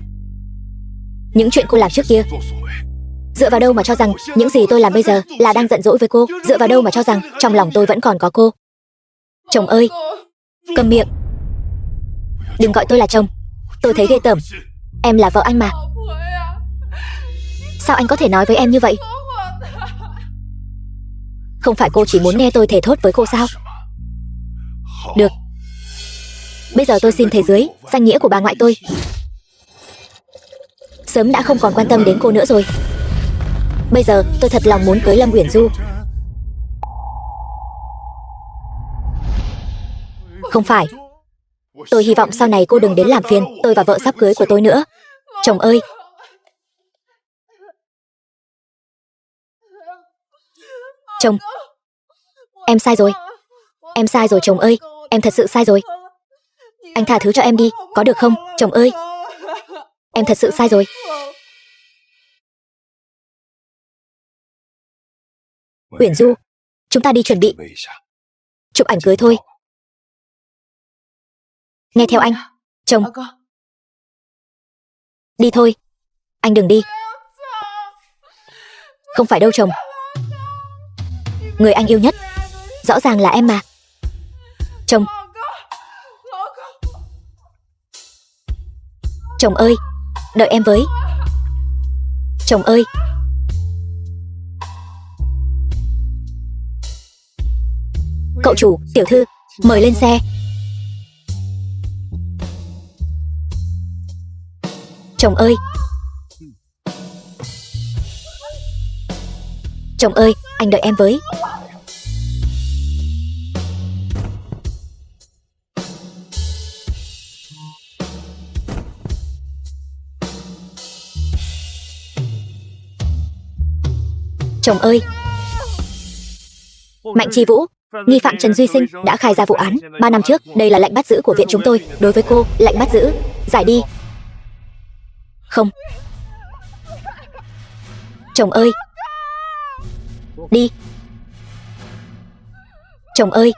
Những chuyện cô làm trước kia, dựa vào đâu mà cho rằng những gì tôi làm bây giờ là đang giận dỗi với cô? Dựa vào đâu mà cho rằng trong lòng tôi vẫn còn có cô? Chồng ơi, câm miệng. Đừng gọi tôi là chồng. Tôi thấy ghê tởm. Em là vợ anh mà. Sao anh có thể nói với em như vậy? Không phải cô chỉ muốn nghe tôi thề thốt với cô sao? Được. Bây giờ tôi xin thề dưới danh nghĩa của bà ngoại tôi. Sớm đã không còn quan tâm đến cô nữa rồi. Bây giờ tôi thật lòng muốn cưới Lâm Uyển Du. Không phải. Tôi hy vọng sau này cô đừng đến làm phiền tôi và vợ sắp cưới của tôi nữa. Chồng ơi! Chồng! Em sai rồi. Em sai rồi chồng ơi. Em thật sự sai rồi. Anh tha thứ cho em đi, có được không, chồng ơi? Em thật sự sai rồi. Uyển Du, chúng ta đi chuẩn bị chụp ảnh cưới thôi. Nghe theo anh. Chồng. Đi thôi. Anh đừng đi. Không phải đâu chồng. Người anh yêu nhất rõ ràng là em mà. Chồng. Chồng ơi, đợi em với. Chồng ơi. Cậu chủ, tiểu thư, mời lên xe. Chồng ơi. Chồng ơi, anh đợi em với. Chồng ơi. Mạnh Chi Vũ, nghi phạm Trần Duy Sinh đã khai ra vụ án 3 năm trước. Đây là lệnh bắt giữ của viện chúng tôi. Đối với cô, lệnh bắt giữ. Giải đi. Không. Chồng ơi. Đi. Chồng ơi.